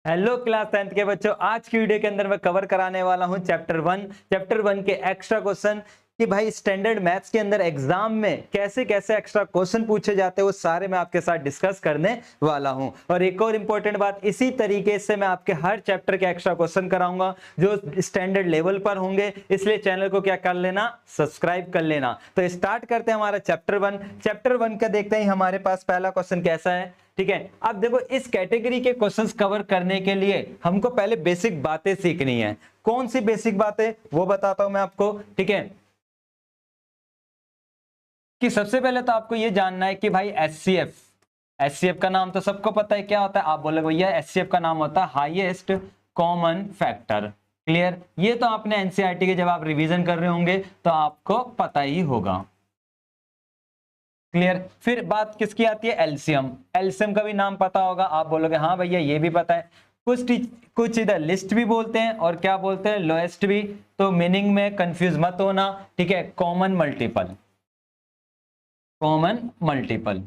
Hello class 10th के बच्चों, आज की वीडियो के अंदर मैं कवर कराने वाला हूं चैप्टर वन के एक्स्ट्रा क्वेश्चन कि भाई स्टैंडर्ड मैथ्स के अंदर एग्जाम में कैसे कैसे एक्स्ट्रा क्वेश्चन पूछे जाते हैं वो सारे मैं आपके साथ डिस्कस करने वाला हूं। और एक और इंपॉर्टेंट बात, इसी तरीके से मैं आपके हर चैप्टर के एक्स्ट्रा क्वेश्चन कराऊंगा जो स्टैंडर्ड लेवल पर होंगे, इसलिए चैनल को क्या कर लेना, सब्सक्राइब कर लेना। तो स्टार्ट करते हैं हमारा चैप्टर वन का। देखते हैं हमारे पास पहला क्वेश्चन कैसा है। ठीक है, अब देखो इस कैटेगरी के क्वेश्चंस कवर करने के लिए हमको पहले बेसिक बातें सीखनी है। कौन सी बेसिक बातें वो बताता हूं मैं आपको। ठीक है, कि सबसे पहले तो आपको ये जानना है कि भाई एचसीएफ का नाम तो सबको पता है, क्या होता है? आप बोले भैया एचसीएफ का नाम होता है हाईएस्ट कॉमन फैक्टर। क्लियर? ये तो आपने एनसीईआरटी के जब आप रिवीजन कर रहे होंगे तो आपको पता ही होगा। क्लियर? फिर बात किसकी आती है? एलसीएम का भी नाम पता होगा। आप बोलोगे हाँ भैया ये भी पता है। कुछ इधर लिस्ट भी बोलते हैं और क्या बोलते हैं, लोएस्ट भी। तो मीनिंग में कंफ्यूज मत होना। ठीक है, कॉमन मल्टीपल।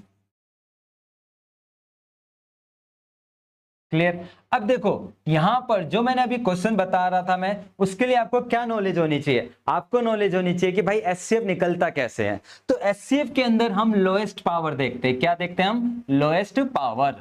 क्लियर? अब देखो यहां पर जो मैंने अभी क्वेश्चन बता रहा था मैं, उसके लिए आपको क्या नॉलेज होनी चाहिए? आपको नॉलेज होनी चाहिए कि भाई एचसीएफ निकलता कैसे है। तो एचसीएफ के अंदर हम लोएस्ट पावर देखते हैं। क्या देखते हैं हम? Lowest power.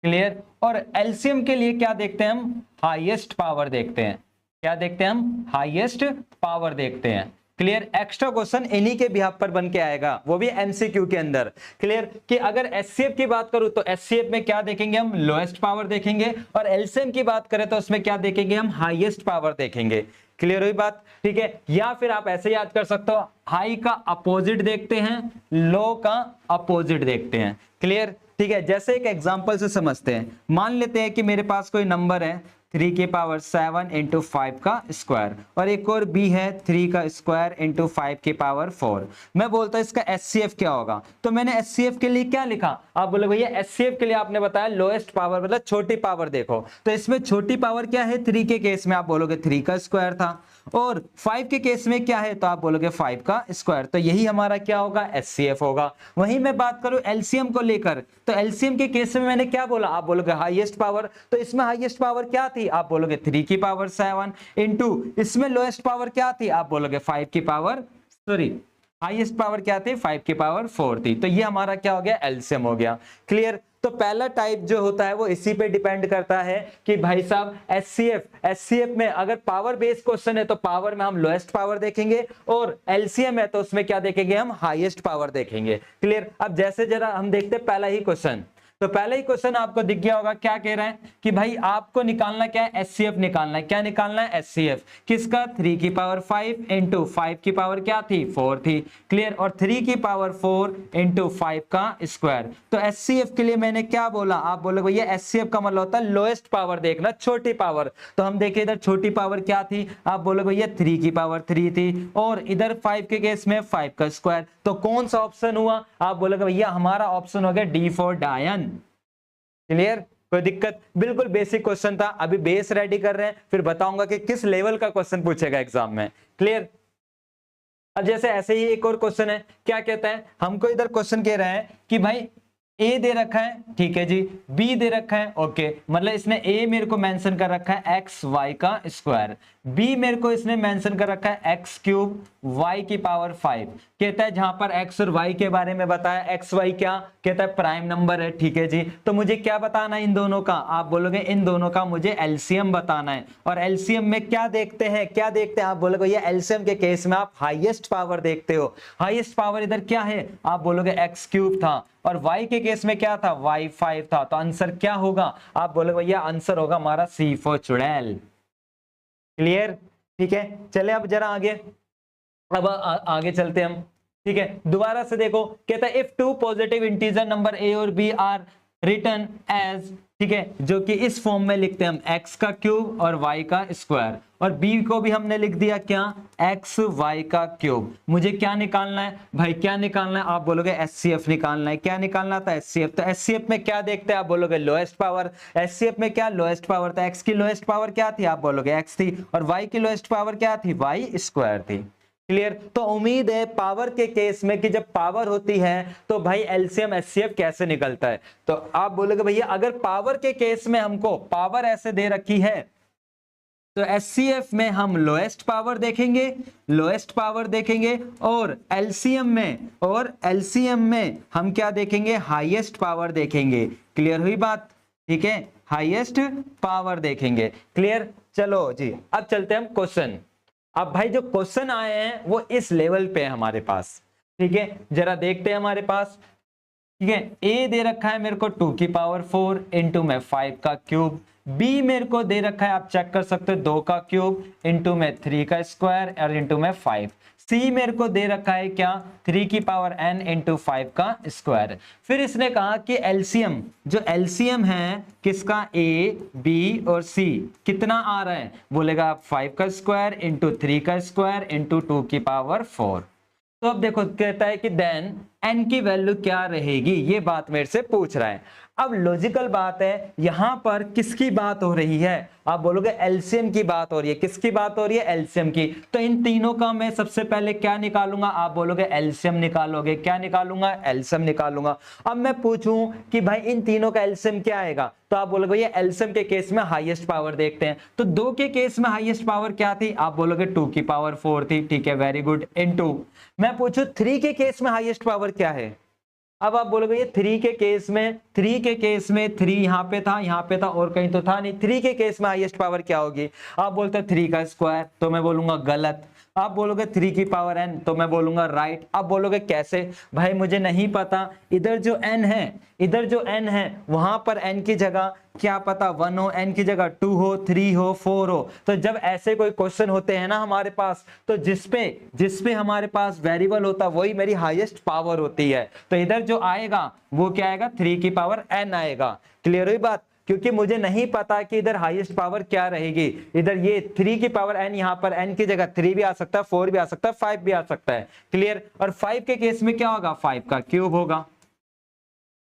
क्लियर? और एलसीएम के लिए क्या देखते हैं हम? हाईएस्ट पावर देखते हैं। क्या देखते हैं हम? हाईएस्ट पावर देखते हैं। क्लियर? एक्स्ट्रा क्वेश्चन इन्हीं के बिहाफ पर बन के आएगा, वो भी एमसीक्यू के अंदर। क्लियर? कि अगर एचसीएफ की बात करूं तो एचसीएफ में क्या देखेंगे हम? लोएस्ट पावर देखेंगे। और एलसीएम की बात करें तो उसमें क्या देखेंगे हम? हाईएस्ट पावर देखेंगे। क्लियर हुई बात? ठीक है, या फिर आप ऐसे याद कर सकते हो, हाई का अपोजिट देखते हैं, लो का अपोजिट देखते हैं। क्लियर? ठीक है, जैसे एक एग्जांपल से समझते हैं। मान लेते हैं कि मेरे पास कोई नंबर है 3 की पावर 7 इंटू 5 का स्क्वायर, और एक और बी है 3 का स्क्वायर इंटू 5 की पावर 4। मैं बोलता हूं इसका एचसीएफ क्या होगा। तो मैंने एचसीएफ के लिए क्या लिखा? आप बोले भैया एचसीएफ के लिए आपने बताया लोएस्ट पावर, मतलब छोटी पावर देखो। तो इसमें छोटी पावर क्या है? 3 के केस में आप बोलोगे 3 का स्क्वायर था, और 5 के केस में क्या है? तो आप बोलोगे 5 का स्क्वायर। तो यही हमारा क्या होगा? एचसीएफ होगा। वहीं मैं बात करूं एलसीएम को लेकर, तो एलसीएम के केस में मैंने क्या बोला? आप बोलोगे हाईएस्ट पावर। तो इसमें हाईएस्ट पावर क्या थी? आप बोलोगे 3 की पावर 7 इंटू, इसमें लोएस्ट पावर क्या थी? आप बोलोगे 5 की पावर, सॉरी हाईएस्ट पावर क्या थी? 5 की पावर 4 थी। तो ये हमारा क्या हो गया? एलसीएम हो गया। क्लियर? तो पहला टाइप जो होता है वो इसी पे डिपेंड करता है कि भाई साहब एचसीएफ में अगर पावर बेस्ड क्वेश्चन है तो पावर में हम लोएस्ट पावर देखेंगे, और एलसीएम है तो उसमें क्या देखेंगे हम? हाईएस्ट पावर देखेंगे। क्लियर? अब जैसे जरा हम देखते हैं पहला ही क्वेश्चन। तो पहले ही क्वेश्चन आपको दिख गया होगा, क्या कह रहा है कि भाई आपको निकालना क्या है? एचसीएफ निकालना है। क्या निकालना है? एचसीएफ किसका? 3 की पावर 5 इंटू 5 की पावर क्या थी? 4 थी। क्लियर? और 3 की पावर 4 इंटू 5 का स्क्वायर। तो एचसीएफ के लिए मैंने क्या बोला? आप बोले भैया एचसीएफ का मतलब होता है लोएस्ट पावर देखना, छोटी पावर। तो हम देखें इधर छोटी पावर क्या थी? आप बोले भैया 3 की पावर 3 थी, और इधर 5 के केस में 5 का स्क्वायर। तो कौन सा ऑप्शन हुआ? आप बोलोगे भैया हमारा ऑप्शन हो गया डी फॉर डायन। क्लियर? कोई दिक्कत? बिल्कुल बेसिक क्वेश्चन था, अभी बेस रेडी कर रहे हैं, फिर बताऊंगा कि किस लेवल का क्वेश्चन पूछेगा एग्जाम में। क्लियर? अब जैसे ऐसे ही एक और क्वेश्चन है, क्या कहता है? हमको इधर क्वेश्चन कह रहा है कि भाई ए दे रखा है, ठीक है जी, बी दे रखा है, ओके, मतलब इसने ए मेरे को मेंशन कर रखा है एक्स वाई का स्क्वायर, बी मेरे को इसने मेंशन कर रखा है एक्स क्यूब वाई की पावर 5। कहता है जहां पर एक्स और वाई के बारे में बताया, एक्स वाई क्या कहता है? प्राइम नंबर है। ठीक है जी, तो मुझे क्या बताना है इन दोनों का? आप बोलोगे इन दोनों का मुझे एलसीएम बताना है। और एलसीएम में क्या देखते हैं? क्या देखते हैं? आप बोलोगे ये एलसीएम के केस में आप हाईएस्ट पावर देखते हो। हाईएस्ट पावर इधर क्या है? आप बोलोगे एक्स क्यूब था, और y के केस में क्या था? y5 था। तो आंसर क्या होगा? आप बोलोगे भैया आंसर होगा हमारा सी फॉर चुड़ैल। क्लियर? ठीक है, चले अब जरा आगे, अब आगे चलते हम। ठीक है, दोबारा से देखो, कहता है if two positive integer number A और बी आर रिटर्न एज, ठीक है, जो कि इस फॉर्म में लिखते हैं हम एक्स का क्यूब और वाई का स्क्वायर, और बी को भी हमने लिख दिया क्या? एक्स वाई का क्यूब। मुझे क्या निकालना है भाई? क्या निकालना है? आप बोलोगे एचसीएफ निकालना है। क्या निकालना था? एचसीएफ। तो एचसीएफ में क्या देखते हैं? आप बोलोगे लोएस्ट पावर। एचसीएफ में क्या? लोएस्ट पावर था। एक्स की लोएस्ट पावर क्या थी? आप बोलोगे एक्स थी, और वाई की लोएस्ट पावर क्या थी? वाई स्क्वायर थी। क्लियर। तो उम्मीद है पावर के केस में कि जब पावर होती है तो भाई एलसीएम एचसीएफ कैसे निकलता है। तो आप बोलोगे भैया अगर पावर के केस में हमको पावर ऐसे दे रखी है तो एचसीएफ में हम लोएस्ट पावर देखेंगे, लोएस्ट पावर देखेंगे, और एलसीएम में हम क्या देखेंगे, हाईएस्ट पावर देखेंगे। क्लियर हुई बात, ठीक है, हाईएस्ट पावर देखेंगे। क्लियर। चलो जी अब चलते हैं हम क्वेश्चन। अब भाई जो क्वेश्चन आए हैं वो इस लेवल पे है हमारे पास, ठीक है, जरा देखते हैं हमारे पास। ठीक है, ए दे रखा है मेरे को 2 की पावर 4 इंटू में 5 का क्यूब, बी मेरे को दे रखा है आप चेक कर सकते हो 2 का क्यूब इंटू में 3 का स्क्वायर और इंटू में 5, सी मेरे को दे रखा है क्या 3 की पावर n इंटू 5 का स्क्वायर। फिर इसने कहा कि एलसीएम, जो एलसीएम है किसका, ए बी और सी, कितना आ रहा है, बोलेगा आप 5 का स्क्वायर इंटू 3 का स्क्वायर इंटू 2 की पावर 4। तो अब देखो कहता है कि देन n की वैल्यू क्या रहेगी, ये बात मेरे से पूछ रहा है। अब लॉजिकल बात है, यहां पर किसकी बात हो रही है, आप बोलोगे एलसीएम की बात हो रही है। किसकी बात हो रही है, एलसीएम की। तो इन तीनों का मैं सबसे पहले क्या निकालूंगा, आप बोलोगे एलसीएम निकालोगे। क्या निकालूंगा, एलसीएम निकालूंगा। अब मैं पूछूं कि भाई इन तीनों का एलसीएम क्या आएगा, तो आप बोलोगे ये एलसीएम के केस में हाईएस्ट पावर देखते हैं। तो 2 के केस में हाईएस्ट पावर क्या थी, आप बोलोगे 2 की पावर 4 थी, ठीक है, वेरी गुड, इनटू मैं पूछूं 3 के केस में हाईएस्ट पावर क्या है। अब आप बोलोगे ये 3 के केस में 3 यहां पे था और कहीं तो था नहीं। 3 के केस में हाईएस्ट पावर क्या होगी, आप बोलते हैं 3 का स्क्वायर, तो मैं बोलूंगा गलत। आप बोलोगे 3 की पावर n, तो मैं बोलूंगा राइट। आप बोलोगे कैसे, भाई मुझे नहीं पता, इधर जो n है वहां पर n की जगह क्या पता 1 हो, n की जगह 2 हो, 3 हो, 4 हो। तो जब ऐसे कोई क्वेश्चन होते हैं ना हमारे पास, तो जिसपे हमारे पास वेरिएबल होता वही मेरी हाईएस्ट पावर होती है। तो इधर जो आएगा वो क्या आएगा, 3 की पावर n आएगा। क्लियर हुई बात, क्योंकि मुझे नहीं पता कि इधर हाईएस्ट पावर क्या रहेगी। इधर ये 3 की पावर n, यहां पर n की जगह 3 भी आ सकता है, 4 भी आ सकता है, 5 भी आ सकता है। क्लियर। और 5 के केस में क्या होगा, 5 का क्यूब होगा।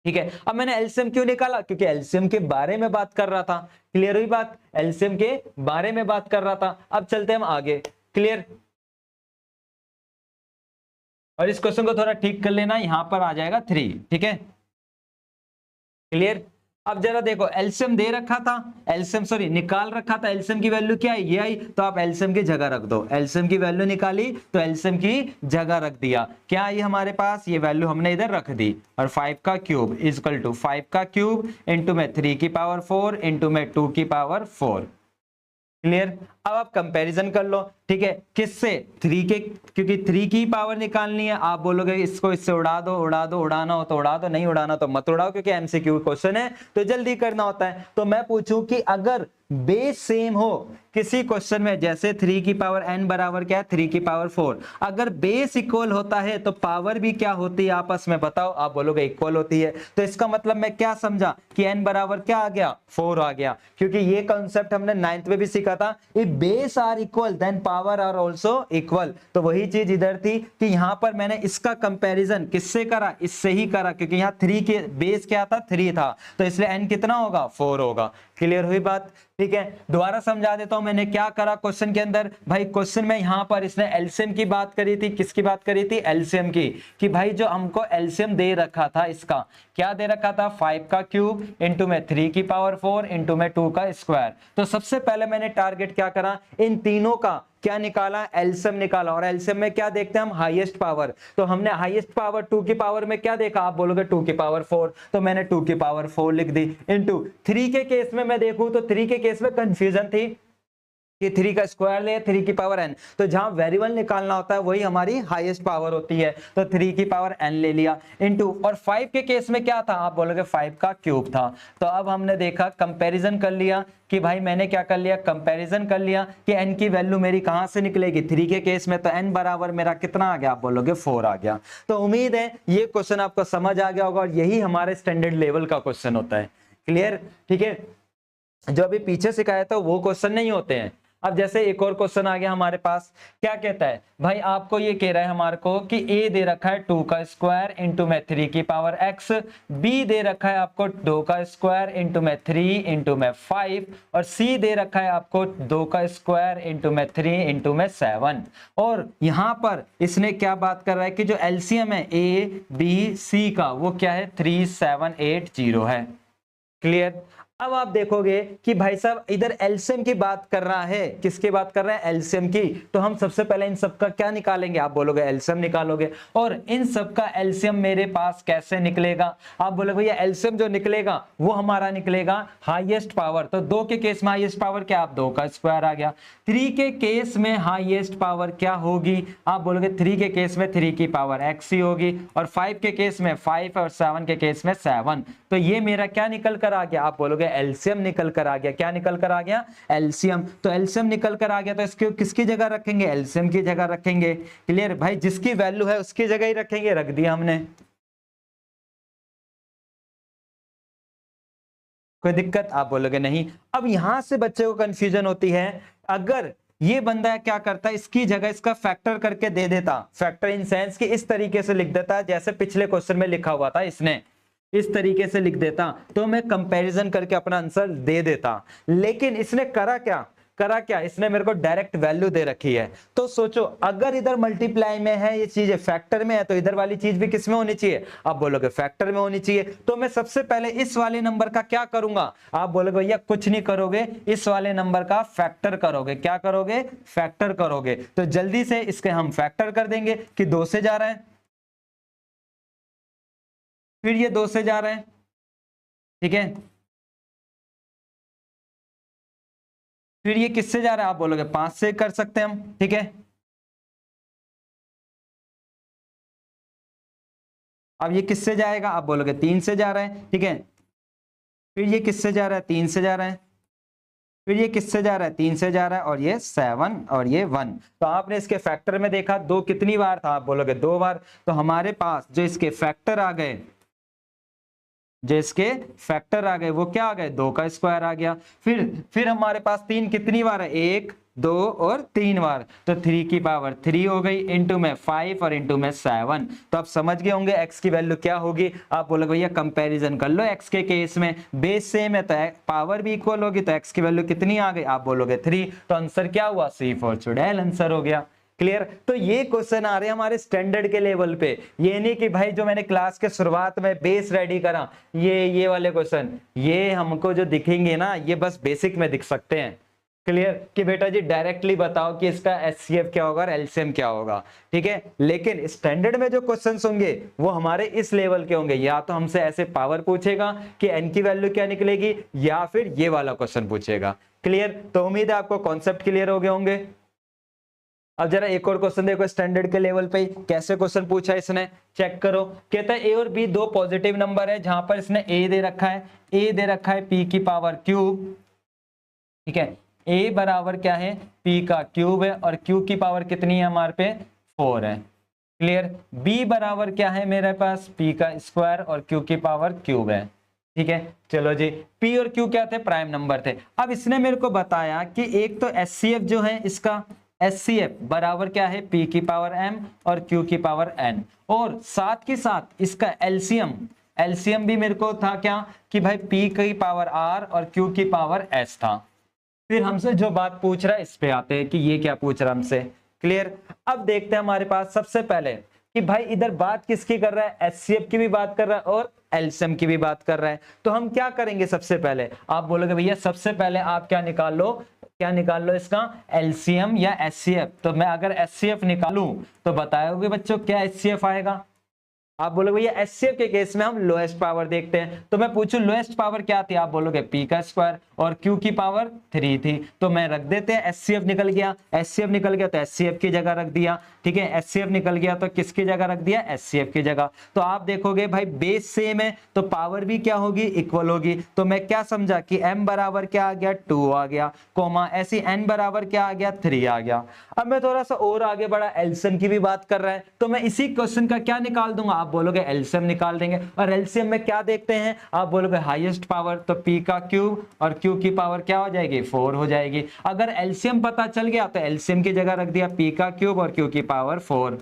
ठीक है, अब मैंने एलसीएम क्यों निकाला, क्योंकि एलसीएम के बारे में बात कर रहा था। क्लियर हुई बात, एलसीएम के बारे में बात कर रहा था। अब चलते हम आगे। क्लियर। और इस क्वेश्चन को थोड़ा ठीक कर लेना, यहां पर आ जाएगा 3, ठीक है, क्लियर। अब जरा देखो एलसीएम दे रखा था, निकाल रखा था, एलसीएम की वैल्यू क्या है, ये आई, तो आप एलसीएम की जगह रख दो। एलसीएम की वैल्यू निकाली तो एलसीएम की जगह रख दिया। क्या आई हमारे पास, ये वैल्यू हमने इधर रख दी। और 5 का क्यूब इक्वल टू 5 का क्यूब इंटू में 3 की पावर 4 इंटू में 2 की पावर 4। क्लियर। अब आप कंपैरिजन कर लो, ठीक है, किससे, 3 के, क्योंकि 3 की पावर निकालनी है। आप बोलोगे इसको इससे उड़ा दो, उड़ाना हो तो उड़ा दो, नहीं उड़ाना तो मत उड़ाओ, क्योंकि एमसीक्यू क्वेश्चन है तो जल्दी करना होता है। तो मैं पूछूं कि अगर बेस सेम हो किसी क्वेश्चन में, जैसे 3 की पावर n बराबर क्या है, 3 की पावर 4, अगर बेस इक्वल होता है तो पावर भी क्या होती है आपस में, बताओ। आप बोलोगे इक्वल होती है। तो इसका मतलब मैं क्या समझा कि n बराबर क्या आ गया, 4 आ गया, क्योंकि ये कॉन्सेप्ट हमने 9th में भी सीखा था, if base are equal then power are also equal. तो वही चीज इधर थी कि यहां पर मैंने इसका कंपैरिजन किससे करा, इससे ही करा, क्योंकि यहाँ 3 के बेस क्या था, 3 था, तो इसलिए n कितना होगा, 4 होगा। क्लियर हुई बात, ठीक है। दोबारा समझा देता हूं मैंने क्या करा क्वेश्चन के अंदर। भाई क्वेश्चन में यहां पर इसने एलसीएम की बात करी थी, किसकी बात करी थी, एलसीएम की, कि भाई जो हमको एलसीएम दे रखा था, इसका क्या दे रखा था, 5 का क्यूब इंटू में 3 की पावर 4 इंटू में 2 का स्क्वायर। तो सबसे पहले मैंने टारगेट क्या करा, इन तीनों का क्या निकाला, एलसीएम निकाला। और एलसीएम में क्या देखते हैं हम, हाईएस्ट पावर। तो हमने हाईएस्ट पावर 2 की पावर में क्या देखा, आप बोलोगे 2 की पावर 4, तो मैंने 2 की पावर 4 लिख दी। इनटू 3 के केस में मैं देखूं तो 3 के केस में कंफ्यूजन थी कि 3 का स्क्वायर ले 3 की पावर n, तो जहां वेरिएबल निकालना होता है वही हमारी हाईएस्ट पावर होती है, तो 3 की पावर n ले लिया इनटू। और 5 के केस में क्या था, आप बोलोगे 5 का क्यूब था। तो अब हमने देखा, कंपैरिजन कर लिया कि भाई मैंने क्या कर लिया, कंपैरिजन कर लिया कि n की वैल्यू मेरी कहां से निकलेगी, 3 के केस में, तो n बराबर मेरा कितना आ गया, आप बोलोगे 4 आ गया। तो उम्मीद है ये क्वेश्चन आपको समझ आ गया होगा, और यही हमारे स्टैंडर्ड लेवल का क्वेश्चन होता है। क्लियर, ठीक है। जो अभी पीछे सिखाया था वो क्वेश्चन नहीं होते हैं, अब जैसे एक और क्वेश्चन आ गया हमारे पास, क्या कहता है भाई, आपको ये कह रहा है हमारे को कि a दे रखा है 2 का स्क्वायर इंटू में 3 की पावर x, b दे रखा है आपको 2 का स्क्वायर इंटू में 3 इंटू में 5, और c दे रखा है आपको 2 का स्क्वायर इंटू में 3 इंटू में 7। और यहाँ पर इसने क्या बात कर रहा है कि जो एलसीएम है a b c का वो क्या है 3780 है। क्लियर। अब आप देखोगे कि भाई साहब इधर एलसीएम की बात कर रहा है, किसकी बात कर रहा है, एलसीएम की। तो हम सबसे पहले इन सब का क्या निकालेंगे, आप बोलोगे एलसीएम निकालोगे, और इन सब का एलसीएम मेरे पास कैसे निकलेगा, आप बोलोगे भैया एलसीएम जो निकलेगा वो हमारा निकलेगा हाईएस्ट पावर। तो 2 के केस में हाईएस्ट पावर क्या, आप 2 का स्क्वायर आ गया। 3 के केस में हाईएस्ट पावर क्या होगी, आप बोलोगे 3 के केस में 3 की पावर x ही होगी, और 5 के केस में 5 और 7 के केस में 7। तो ये मेरा क्या निकल कर आ गया, आप बोलोगे एलसीएम निकल कर आ गया। क्या निकल कर आ गया, एलसीएम। तो एलसीएम निकल कर आ गया, तो इसको किसकी जगह रखेंगे, एलसीएम की जगह रखेंगे। क्लियर भाई, जिसकी वैल्यू है उसकी जगह ही रखेंगे, रख दिया हमने। कोई दिक्कत, आप बोलोगे नहीं। अब यहां से बच्चे को कंफ्यूजन होती है, अगर ये बंदा क्या करता है, इसकी जगह इसका फैक्टर करके दे देता, फैक्टर इन सेंस कि इस तरीके से लिख देता जैसे पिछले क्वेश्चन में लिखा हुआ था, इसने इस तरीके से लिख देता तो मैं कंपैरिजन करके अपना आंसर दे देता। लेकिन इसने करा क्या, इसने मेरे को डायरेक्ट वैल्यू दे रखी है। तो सोचो अगर इधर मल्टीप्लाई में है ये चीज, फैक्टर में है, तो इधर वाली चीज भी किस में होनी चाहिए, आप बोलोगे फैक्टर में होनी चाहिए। तो मैं सबसे पहले इस वाले नंबर का क्या करूंगा, आप बोलोगे भैया कुछ नहीं करोगे, इस वाले नंबर का फैक्टर करोगे। क्या करोगे, फैक्टर करोगे। तो जल्दी से इसके हम फैक्टर कर देंगे कि 2 से जा रहा है, फिर ये 2 से जा रहा है, ठीक है, फिर ये किससे जा रहा है, आप बोलोगे 5 से कर सकते हैं हम, ठीक है। अब ये किससे जाएगा, आप बोलोगे 3 से जा रहा है, ठीक है। फिर ये किससे जा रहा है, 3 से जा रहा है, फिर ये किससे जा रहा है, 3 से जा रहा है, और ये 7 और ये 1। तो आपने इसके फैक्टर में देखा 2 कितनी बार था, आप बोलोगे 2 बार। तो हमारे पास जो इसके फैक्टर आ गए, वो क्या आ गए, 2 का स्क्वायर आ गया। फिर हमारे पास 3 कितनी बार है, 1 2 और 3 बार, तो 3 की पावर 3 हो गई, इंटू में 5 और इंटू में 7। तो आप समझ गए होंगे x की वैल्यू क्या होगी। आप बोलोगे भैया कंपैरिजन कर लो, x के केस में बेस सेम है तो पावर भी इक्वल होगी, तो x की वैल्यू कितनी आ गई, आप बोलोगे 3। तो आंसर क्या हुआ, सी फॉर चुड़ैल आंसर हो गया। क्लियर। तो ये क्वेश्चन आ रहे हैं हमारे स्टैंडर्ड के लेवल पे, ये नहीं कि भाई जो मैंने क्लास के शुरुआत में बेस रेडी करा, ये वाले क्वेश्चन, ये हमको जो दिखेंगे ना, ये बस बेसिक में दिख सकते हैं। क्लियर कि बेटा जी डायरेक्टली बताओ कि इसका एचसीएफ क्या होगा और एलसीएम क्या होगा, ठीक है। लेकिन स्टैंडर्ड में जो क्वेश्चंस होंगे वो हमारे इस लेवल के होंगे, या तो हमसे ऐसे पावर पूछेगा कि एन की वैल्यू क्या निकलेगी, या फिर ये वाला क्वेश्चन पूछेगा। क्लियर। तो उम्मीद है आपको कॉन्सेप्ट क्लियर हो गए होंगे। अब जरा एक और क्वेश्चन देखो स्टैंडर्ड के लेवल पे कैसे क्वेश्चन पूछा इसने, चेक करो। कहता है ए और बी दो पॉजिटिव नंबर है, जहां पर इसने ए दे रखा है पी की पावर क्यूब, ठीक है। ए बराबर क्या है, पी का क्यूब है, और क्यू की पावर कितनी है हमारे पे, 4 है। क्लियर। बी बराबर क्या है मेरे पास, पी का स्क्वायर और क्यू की पावर क्यूब है, ठीक है। चलो जी, पी और क्यू क्या थे, प्राइम नंबर थे। अब इसने मेरे को बताया कि एक तो एचसीएफ जो है इसका, एचसीएफ बराबर क्या है, पी की पावर एम और क्यू की पावर एन, और साथ के साथ इसका एलसीएम भी मेरे को था क्या कि भाई पी की पावर आर और क्यू की पावर एस था। फिर हमसे जो बात पूछ रहा है इस पे आते हैं कि ये क्या पूछ रहा है हमसे। क्लियर। अब देखते हैं हमारे पास सबसे पहले कि भाई इधर बात किसकी कर रहा है, एचसीएफ की भी बात कर रहा है और एलसीएम की भी बात कर रहा है। तो हम क्या करेंगे, सबसे पहले आप बोलोगे भैया सबसे पहले आप क्या निकाल लो इसका एलसीएम या एचसीएफ। तो मैं अगर एचसीएफ निकालूं तो बताओगे बच्चों क्या एचसीएफ आएगा, आप बोलोगे भैया एचसीएफ के केस में हम लोएस्ट पावर देखते हैं। तो मैं पूछूं लोएस्ट पावर क्या थी, आप बोलोगे पी का स्क्वायर और क्यू की पावर 3 थी। तो मैं रख देते हैं एचसीएफ निकल गया तो एचसीएफ की जगह रख दिया, ठीक है। एचसीएफ निकल गया तो किसकी जगह रख दिया, एचसीएफ की जगह। तो आप देखोगे भाई बेस सेम है तो पावर भी क्या होगी, इक्वल होगी। तो मैं क्या समझा कि m बराबर क्या आ गया, 2 आ गया, कोमा ऐसी n बराबर क्या आ गया, 3 आ गया। अब मैं थोड़ा सा और आगे बढ़ा, एलसीएम की भी बात कर रहा है, तो मैं इसी क्वेश्चन का क्या निकाल दूंगा, आप बोलोगे एलसीएम निकाल देंगे, और एलसीएम में क्या देखते हैं, आप बोलोगे हाईएस्ट पावर, तो p का क्यूब और q की पावर क्या हो जाएगी 4 हो जाएगी। अगर एलसीएम पता चल गया तो एलसीएम की जगह रख दिया p का क्यूब और q की पावर 4।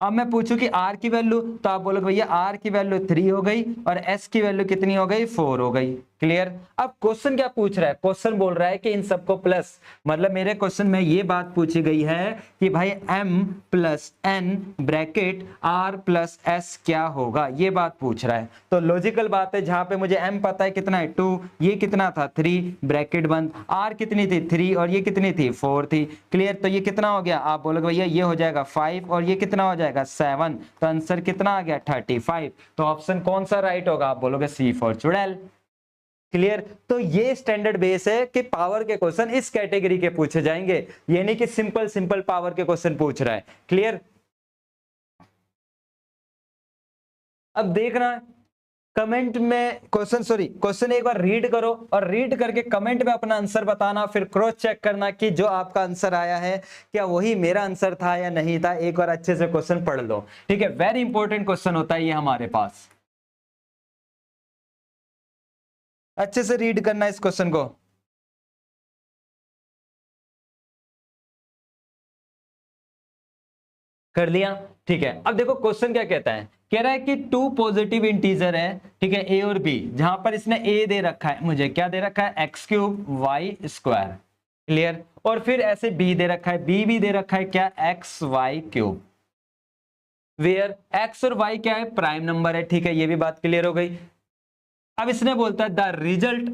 अब मैं पूछूं कि r की वैल्यू, तो आप बोलोगे भैया r की वैल्यू 3 हो गई और s की वैल्यू कितनी हो गई 4 हो गई। क्लियर। अब क्वेश्चन क्या पूछ रहा है, क्वेश्चन बोल रहा है कि इन सबको प्लस, मतलब मेरे क्वेश्चन में ये बात पूछी गई है कि भाई m plus n bracket r plus s क्या होगा, ये बात पूछ रहा है। तो लॉजिकल बात है, जहां पे मुझे m पता है कितना है 2, ये कितना था 3 ब्रैकेट बंद, r कितनी थी 3 और ये कितनी थी 4 थी। क्लियर। तो ये कितना हो गया, आप बोलोगे भैया ये हो जाएगा 5 और ये कितना हो जाएगा 7, तो आंसर कितना आ गया 35। तो ऑप्शन कौन सा राइट होगा, आप बोलोगे सी फॉर चुड़ैल। क्लियर। तो ये स्टैंडर्ड बेस है कि पावर के क्वेश्चन इस कैटेगरी के पूछे जाएंगे, ये नहीं कि सिंपल सिंपल पावर के क्वेश्चन पूछ रहा है। क्लियर। अब देखना कमेंट में क्वेश्चन एक बार रीड करो और रीड करके कमेंट में अपना आंसर बताना, फिर क्रॉस चेक करना कि जो आपका आंसर आया है क्या वही मेरा आंसर था या नहीं था। एक बार अच्छे से क्वेश्चन पढ़ लो, ठीक है। वेरी इंपॉर्टेंट क्वेश्चन होता है ये हमारे पास, अच्छे से रीड करना इस क्वेश्चन को। कर लिया, ठीक है। अब देखो क्वेश्चन क्या कहता है, कह रहा है कि 2 पॉजिटिव इंटीजर है, ठीक है, a और b, जहां पर इसने a दे रखा है, मुझे क्या दे रखा है x cube y square. Clear. और फिर ऐसे b दे रखा है, b भी दे रखा है क्या x y क्यूब, वेयर x और y क्या है प्राइम नंबर है, ठीक है, ये भी बात क्लियर हो गई। अब इसने बोलता है द रिजल्ट,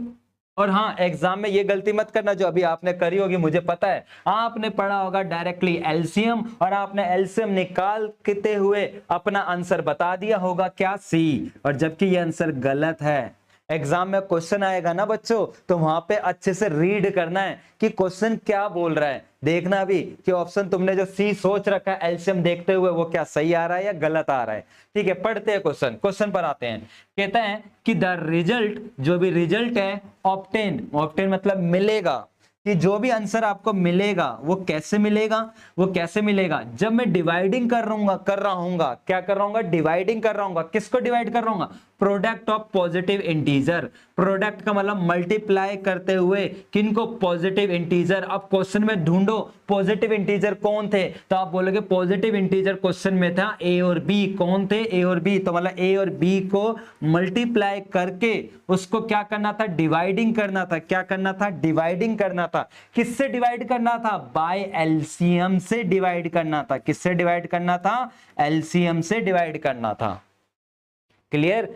और हाँ एग्जाम में ये गलती मत करना जो अभी आपने करी होगी, मुझे पता है आपने पढ़ा होगा डायरेक्टली एलसीएम और आपने एलसीएम निकालते हुए अपना आंसर बता दिया होगा क्या सी, और जबकि ये आंसर गलत है। एग्जाम में क्वेश्चन आएगा ना बच्चों, तो वहां पे अच्छे से रीड करना है कि क्वेश्चन क्या बोल रहा है, देखना भी कि ऑप्शन तुमने जो सी सोच रखा है एलसीएम देखते हुए वो क्या सही आ रहा है या गलत आ रहा है। ठीक है, पढ़ते हैं क्वेश्चन पर आते हैं। कहता है कि द रिजल्ट, जो भी रिजल्ट है ऑब्टेन, ऑब्टेन मतलब मिलेगा, कि जो भी आंसर आपको मिलेगा वो कैसे मिलेगा, वो कैसे मिलेगा जब मैं डिवाइडिंग कर रहा हूंगा, क्या कर रहा हूंगा, डिवाइडिंग कर रहा हूंगा। किसको डिवाइड कर रहा हूंगा, product of positive integer. Product का मतलब मल्टीप्लाई करते हुए किनको, पॉजिटिव इंटीजर। अब क्वेश्चन में ढूंढो पॉजिटिव इंटीजर कौन थे, तो आप बोलोगे पॉजिटिव इंटीजर क्वेश्चन में था ए और बी। कौन थे, ए और बी, तो मतलब ए और बी को मल्टीप्लाई करके उसको क्या करना था, डिवाइडिंग करना था। क्या करना था, डिवाइडिंग करना था। किससे डिवाइड करना था, बाय एलसीएम से डिवाइड करना था। किससे डिवाइड करना था, एलसीएम से डिवाइड करना था। क्लियर।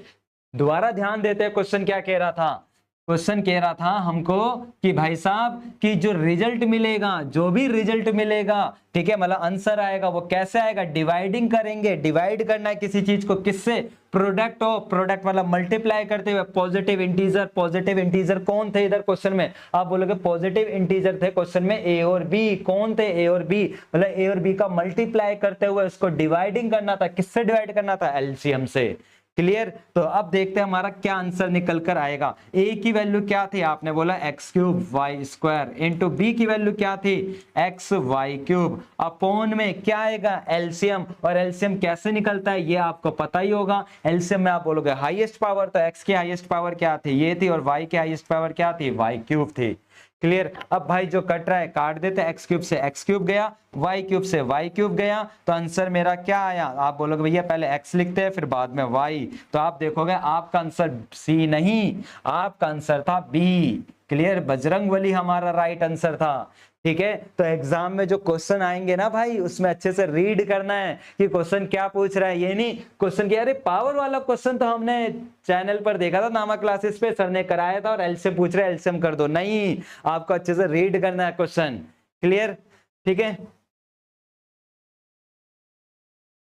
दोबारा ध्यान देते हैं क्वेश्चन क्या कह रहा था, क्वेश्चन कह रहा था हमको कि भाई साहब कि जो रिजल्ट मिलेगा, जो भी रिजल्ट मिलेगा, ठीक है, मतलब आंसर आएगा वो कैसे आएगा, डिवाइडिंग करेंगे। डिवाइड करना है किसी चीज को, किससे, प्रोडक्ट ऑफ, प्रोडक्ट मतलब मल्टीप्लाई करते हुए पॉजिटिव इंटीजर। पॉजिटिव इंटीजर कौन थे इधर क्वेश्चन में, आप बोलोगे पॉजिटिव इंटीजर थे क्वेश्चन में ए और बी। कौन थे, ए और बी, मतलब ए और बी का मल्टीप्लाई करते हुए उसको डिवाइडिंग करना था। किससे डिवाइड करना था, एलसीएम से। क्लियर। तो अब देखते हैं हमारा क्या आंसर निकल कर आएगा। a की वैल्यू क्या थी, आपने बोला x cube y square, into b की वैल्यू क्या थी, x y क्यूब, अपॉन में क्या आएगा, एलसीएम। और एलसीएम कैसे निकलता है ये आपको पता ही होगा। एलसीएम में आप बोलोगे हाईएस्ट पावर, तो x की हाईएस्ट पावर क्या थी, ये थी, और y की हाईएस्ट पावर क्या थी, y क्यूब थी। क्लियर। अब भाई जो कट रहा है काट देते, एक्स क्यूब से एक्स क्यूब गया, वाई क्यूब से वाई क्यूब गया, तो आंसर मेरा क्या आया, आप बोलोगे भैया पहले एक्स लिखते हैं फिर बाद में वाई, तो आप देखोगे आपका आंसर सी नहीं, आपका आंसर था बी। क्लियर। बजरंगबली हमारा राइट आंसर था। ठीक है, तो एग्जाम में जो क्वेश्चन आएंगे ना भाई, उसमें अच्छे से रीड करना है कि क्वेश्चन क्या पूछ रहा है। ये नहीं क्वेश्चन क्या, अरे पावर वाला क्वेश्चन तो हमने चैनल पर देखा था, नामा क्लासेस पे सर ने कराया था और एलसीएम पूछ रहे हैं, एलसीएम कर दो। नहीं, आपको अच्छे से रीड करना है क्वेश्चन। क्लियर। ठीक है,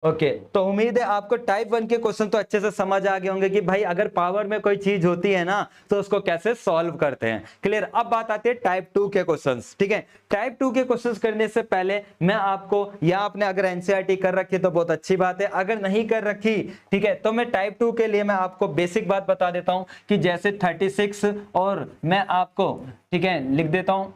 ओके। तो उम्मीद है आपको टाइप 1 के क्वेश्चन तो अच्छे से समझ आ गए होंगे कि भाई अगर पावर में कोई चीज होती है ना तो उसको कैसे सॉल्व करते हैं। क्लियर। अब बात आती है टाइप 2 के क्वेश्चंस। ठीक है, टाइप 2 के क्वेश्चंस करने से पहले मैं आपको, या आपने अगर एनसीईआरटी कर रखी तो बहुत अच्छी बात है, अगर नहीं कर रखी, ठीक है, तो मैं टाइप 2 के लिए मैं आपको बेसिक बात बता देता हूं कि जैसे 36, और मैं आपको, ठीक है, लिख देता हूं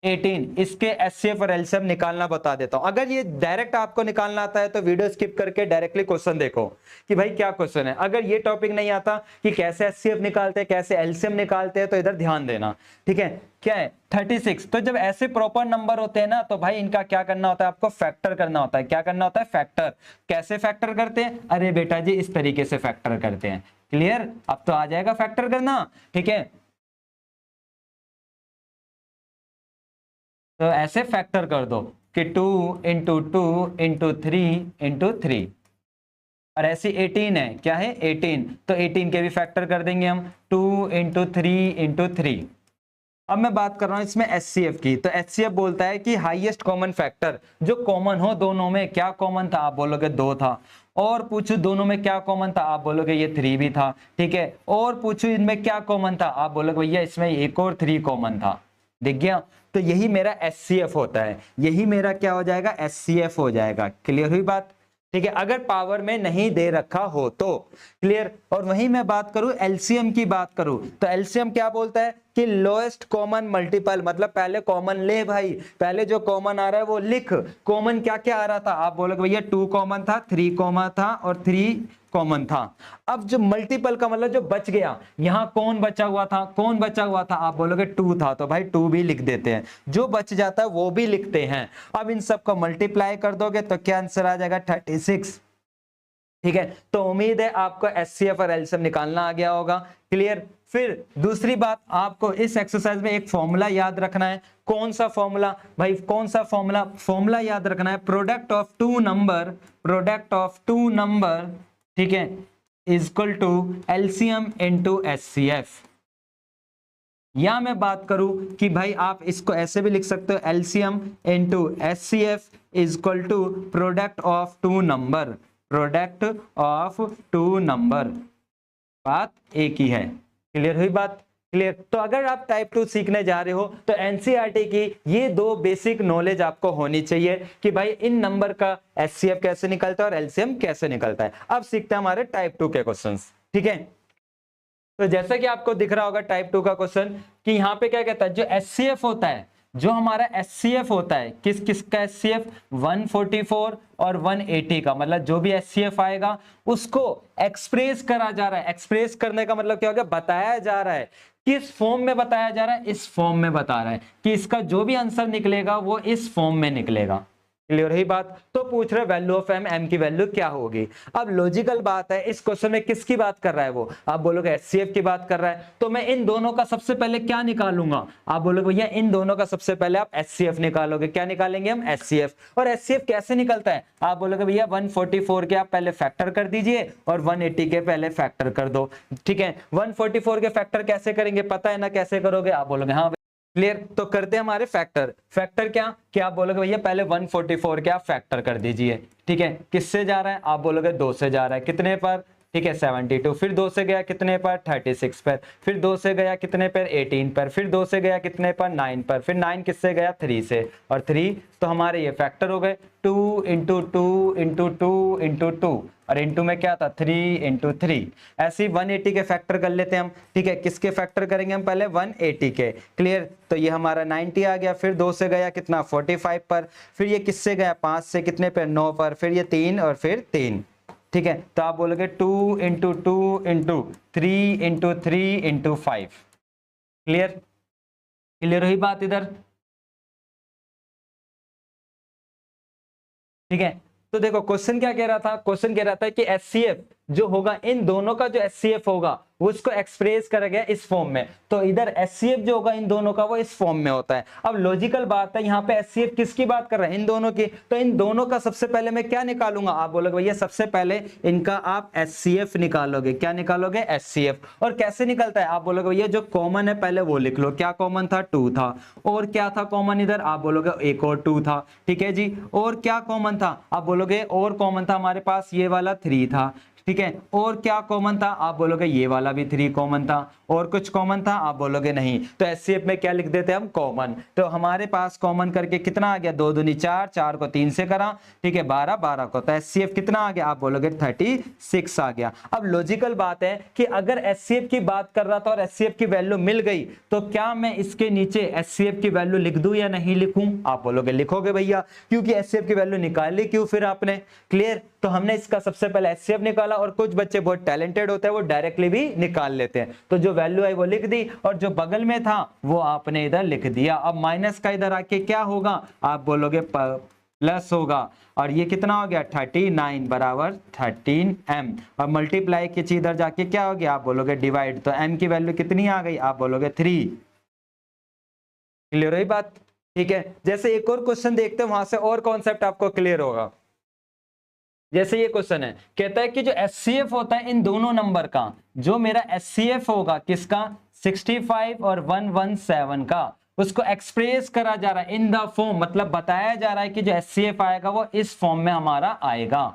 18, इसके एचसीएफ और एलसीएम निकालना बता देता हूं। अगर ये डायरेक्ट आपको निकालना आता है तो वीडियो स्किप करके डायरेक्टली क्वेश्चन देखो कि भाई क्या क्वेश्चन है। अगर ये टॉपिक नहीं आता कि कैसे एचसीएफ निकालते हैं, कैसे एलसीएम निकालते हैं, तो इधर ध्यान देना, ठीक है। क्या है 36। तो जब ऐसे प्रॉपर नंबर होते हैं ना तो भाई इनका क्या करना होता है, आपको फैक्टर करना होता है। क्या करना होता है, फैक्टर। कैसे फैक्टर करते हैं, अरे बेटा जी इस तरीके से फैक्टर करते हैं। क्लियर, अब तो आ जाएगा फैक्टर करना, ठीक है। तो ऐसे फैक्टर कर दो कि 2 इंटू 2 इंटू 3 इंटू 3, और ऐसी 18 है, क्या है 18, तो 18 के भी फैक्टर कर देंगे हम, 2 इंटू 3 इंटू 3। अब मैं बात कर रहा हूं इसमें एचसीएफ की। तो एचसीएफ बोलता है कि हाईएस्ट कॉमन फैक्टर, जो कॉमन हो दोनों में। क्या कॉमन था, आप बोलोगे 2 था। और पूछू दोनों में क्या कॉमन था, आप बोलोगे ये 3 भी था, ठीक है। और पूछू इनमें क्या कॉमन था, आप बोलोगे भैया इसमें एक और 3 कॉमन था। दिख गया, तो यही मेरा एचसीएफ होता है, यही मेरा क्या हो जाएगा, एचसीएफ हो जाएगा। क्लियर हुई बात, ठीक है। अगर पावर में नहीं दे रखा हो तो क्लियर। और वहीं मैं बात करूं एलसीएम की बात करूं तो एलसीएम क्या बोलता है कि लोएस्ट कॉमन मल्टीपल, मतलब पहले कॉमन ले भाई, पहले जो कॉमन आ रहा है वो लिख। कॉमन क्या क्या आ रहा था, आप बोलोगे भैया 2 कॉमन था, 3 कॉमन था और 3 कॉमन था। अब जो मल्टीपल का मतलब जो बच गया, यहां कौन बचा हुआ था, कौन बचा हुआ था, आप बोलोगे 2 था, तो भाई 2 भी लिख देते हैं। जो बच जाता है वो भी लिखते हैं। अब इन सबको मल्टीप्लाई कर दोगे तो क्या आंसर आ जाएगा, 36, ठीक है। तो उम्मीद है आपको एचसीएफ और एलसीएम निकालना आ गया होगा। क्लियर। फिर दूसरी बात, आपको इस एक्सरसाइज में एक फॉर्मूला याद रखना है। कौन सा फॉर्मूला भाई, कौन सा फॉर्मूला, फॉर्मूला याद रखना है, product of two number, product of two number, ठीक है, is equal to LCM into HCF. या मैं बात करूं कि भाई आप इसको ऐसे भी लिख सकते हो, LCM into HCF is equal to product of two number, product of two number. बात एक ही है। क्लियर हुई बात, क्लियर। तो अगर आप टाइप 2 सीखने जा रहे हो तो एनसीईआरटी की ये 2 बेसिक नॉलेज आपको होनी चाहिए कि भाई इन नंबर का एचसीएफ कैसे निकलता है और एलसीएम कैसे निकलता है। अब सीखते हैं हमारे टाइप 2 के क्वेश्चंस, ठीक है। तो जैसा कि आपको दिख रहा होगा टाइप 2 का क्वेश्चन कि यहाँ पे क्या कहता है, जो एचसीएफ होता है, जो हमारा एचसीएफ होता है, किस किस का एचसीएफ, 144 और 180 का, मतलब जो भी एचसीएफ आएगा उसको एक्सप्रेस करा जा रहा है। एक्सप्रेस करने का मतलब क्या हो गया, बताया जा रहा है। किस फॉर्म में बताया जा रहा है, इस फॉर्म में बता रहा है कि इसका जो भी आंसर निकलेगा वो इस फॉर्म में निकलेगा। क्लियर ही बात। तो पूछ रहे वैल्यू ऑफ एम, एम की वैल्यू क्या होगी। अब लॉजिकल बात है, इस क्वेश्चन में किसकी बात कर रहा है वो, आप बोलोगे एचसीएफ की बात कर रहा है। तो मैं इन दोनों का सबसे पहले क्या निकालूंगा, आप बोलोगे भैया इन दोनों का सबसे पहले आप एचसीएफ निकालोगे। क्या निकालेंगे हम, एचसीएफ। और एचसीएफ कैसे निकलता है, आप बोलोगे भैया 144 के आप पहले फैक्टर कर दीजिए और 180 के पहले फैक्टर कर दो, ठीक है। 144 के फैक्टर कैसे करेंगे, पता है ना कैसे करोगे, आप बोलोगे हाँ क्लियर। तो करते हैं हमारे फैक्टर। फैक्टर क्या आप बोलोगे भैया पहले 144 के आप फैक्टर कर दीजिए, ठीक है। किससे जा रहा है, आप बोलोगे 2 से जा रहा है, कितने पर, ठीक है 72। फिर 2 से गया कितने पर, 36 पर। फिर 2 से गया कितने पर, 18 पर। फिर 2 से गया कितने पर, 9 पर। फिर 9 किससे गया, 3 से। और 3 तो हमारे ये फैक्टर हो गए, 2 इंटू 2 इंटू 2 इंटू 2, और इंटू में क्या था 3 इंटू 3। ऐसे ही 180 के फैक्टर कर लेते हैं हम, ठीक है। किसके फैक्टर करेंगे हम, पहले 180 के। क्लियर। तो ये हमारा 90 आ गया। फिर 2 से गया कितना, 45 पर। फिर ये किससे गया, 5 से कितने पर, 9 पर। फिर ये 3 और फिर 3, ठीक है। तो आप बोलोगे 2 into 2 into 3 into 3 into 5। Clear, clear हुई बात इधर, ठीक है। तो देखो क्वेश्चन क्या कह रहा था, क्वेश्चन कह रहा था कि एचसीएफ जो होगा, इन दोनों का जो एचसीएफ होगा वो उसको एक्सप्रेस करा गया इस फॉर्म में। तो इधर एचसीएफ जो होगा इन दोनों का वो इस फॉर्म में होता है। अब लॉजिकल बात है, यहाँ पे एचसीएफ किसकी बात कर रहे हैं, इन दोनों की। तो इन दोनों का सबसे पहले मैं क्या निकालूंगा, आप बोलोगे भैया सबसे पहले इनका आप एचसीएफ निकालोगे। क्या निकालोगे, एचसीएफ। और कैसे निकलता है, आप बोलोगे भैया जो कॉमन है पहले वो लिख लो। क्या कॉमन था, 2 था। और क्या था कॉमन इधर, आप बोलोगे एक और 2 था, ठीक है जी। और क्या कॉमन था, आप बोलोगे और कॉमन था हमारे पास ये वाला 3 था, ठीक है। और क्या कॉमन था, आप बोलोगे ये वाला भी 3 कॉमन था। और कुछ कॉमन था, आप बोलोगे नहीं। तो एचसीएफ में क्या लिख देते हम, कॉमन। तो हमारे पास कॉमन करके कितना आ गया, 2 दूनी 4, 4 को 3 से करा, ठीक है, 12, 12 को, तो एचसीएफ कितना आ गया, आप बोलोगे 36 आ गया। अब लॉजिकल बात है कि अगर एचसीएफ की बात कर रहा था और एचसीएफ की वैल्यू मिल गई, तो क्या मैं इसके नीचे एचसीएफ की वैल्यू लिख दूं या नहीं लिखूं, आप बोलोगे लिखोगे भैया, क्योंकि एचसीएफ की वैल्यू निकाली क्यों फिर आपने, क्लियर। तो हमने इसका सबसे पहले एचसीएफ निकाला, और कुछ बच्चे बहुत टैलेंटेड होते हैं, वो डायरेक्टली भी निकाल लेते हैं। तो जो वैल्यू है वो लिख दी, और जो बगल में था वो आपने इधर लिख दिया। अब माइनस का इधर आके क्या होगा, आप बोलोगे प्लस होगा, और ये कितना हो गया 39 बराबर 13m। और मल्टीप्लाई की चीज इधर जाके क्या हो गया, आप बोलोगे डिवाइड, तो m की वैल्यू कितनी आ गई, आप बोलोगे 3। क्लियर हुई बात, ठीक है। जैसे एक और क्वेश्चन देखते हैं, वहां से और कॉन्सेप्ट आपको क्लियर होगा। जैसे ये क्वेश्चन है, कहता है कि जो एचसीएफ होता है इन दोनों नंबर का, जो मेरा एचसीएफ होगा किसका, 65 और 117 का, उसको एक्सप्रेस करा जा रहा है इन द फॉर्म, मतलब बताया जा रहा है कि जो एचसीएफ आएगा वो इस फॉर्म में हमारा आएगा।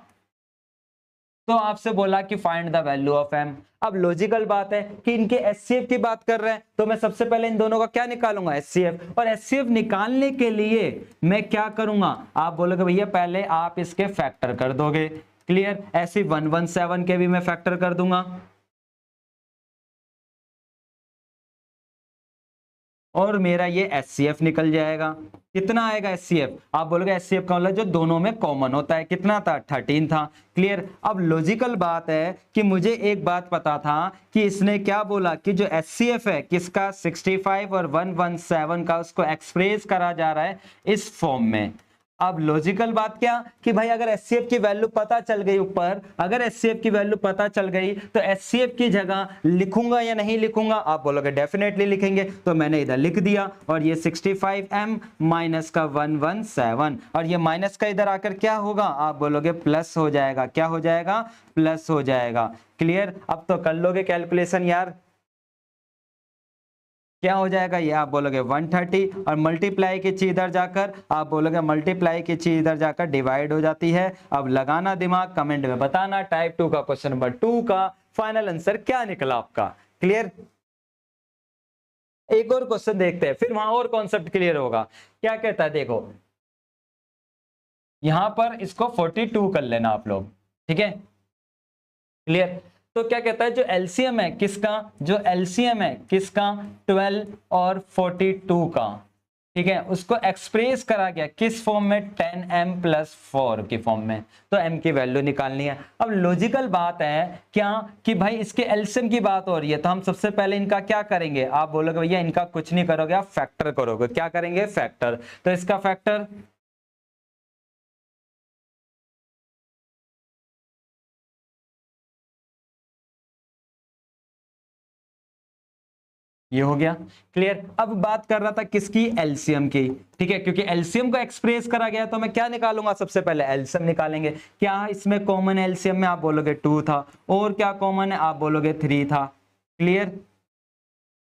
तो आपसे बोला कि find the value of m। अब लॉजिकल बात है कि इनके एचसीएफ की बात कर रहे हैं, तो मैं सबसे पहले इन दोनों का क्या निकालूंगा, एचसीएफ। और एचसीएफ निकालने के लिए मैं क्या करूंगा, आप बोलोगे भैया पहले आप इसके फैक्टर कर दोगे, क्लियर। ऐसे 117 के भी मैं फैक्टर कर दूंगा, और मेरा ये एचसीएफ निकल जाएगा। कितना आएगा एचसीएफ, आप बोलोगे एचसीएफ का मतलब जो दोनों में कॉमन होता है, कितना था 13 था, क्लियर। अब लॉजिकल बात है कि मुझे एक बात पता था कि इसने क्या बोला कि जो एचसीएफ है किसका, 65 और 117 का, उसको एक्सप्रेस करा जा रहा है इस फॉर्म में। अब लॉजिकल बात क्या कि भाई अगर एचसीएफ की वैल्यू पता चल गई ऊपर, अगर एचसीएफ की वैल्यू पता चल गई तो एचसीएफ की जगह लिखूंगा या नहीं लिखूंगा, आप बोलोगे डेफिनेटली लिखेंगे। तो मैंने इधर लिख दिया, और ये 65m माइनस का 117, और ये माइनस का इधर आकर क्या होगा, आप बोलोगे प्लस हो जाएगा। क्या हो जाएगा, प्लस हो जाएगा, क्लियर। अब तो कर लोगे कैलकुलेशन यार, क्या हो जाएगा, ये आप बोलोगे 130, और मल्टीप्लाई की चीज इधर जाकर आप बोलोगे, मल्टीप्लाई की चीज इधर जाकर डिवाइड हो जाती है। अब लगाना दिमाग, कमेंट में बताना टाइप 2 का क्वेश्चन नंबर 2 का फाइनल आंसर क्या निकला आपका, क्लियर। एक और क्वेश्चन देखते हैं, फिर वहां और कॉन्सेप्ट क्लियर होगा। क्या कहता है, देखो यहां पर इसको 42 कर लेना आप लोग, ठीक है, क्लियर। तो क्या कहता है, जो एलसीएम है किसका, जो एलसीएम है किसका 12 और 42 का, ठीक है, उसको एक्सप्रेस करा गया किस फॉर्म में, 10m + 4 की फॉर्म में। तो m की वैल्यू निकालनी है। अब लॉजिकल बात है क्या कि भाई इसके एलसीएम की बात हो रही है, तो हम सबसे पहले इनका क्या करेंगे, आप बोलोगे भैया इनका कुछ नहीं करोगे, आप फैक्टर करोगे। क्या करेंगे, फैक्टर। तो इसका फैक्टर, ये हो गया, क्लियर। अब बात कर रहा था किसकी, एलसीएम की, ठीक है, क्योंकि एलसीएम को एक्सप्रेस करा गया तो मैं क्या निकालूंगा, सबसे पहले एलसीएम निकालेंगे। क्या इसमें कॉमन एलसीएम में, आप बोलोगे 2 था, और क्या कॉमन है, आप बोलोगे 3 था, क्लियर।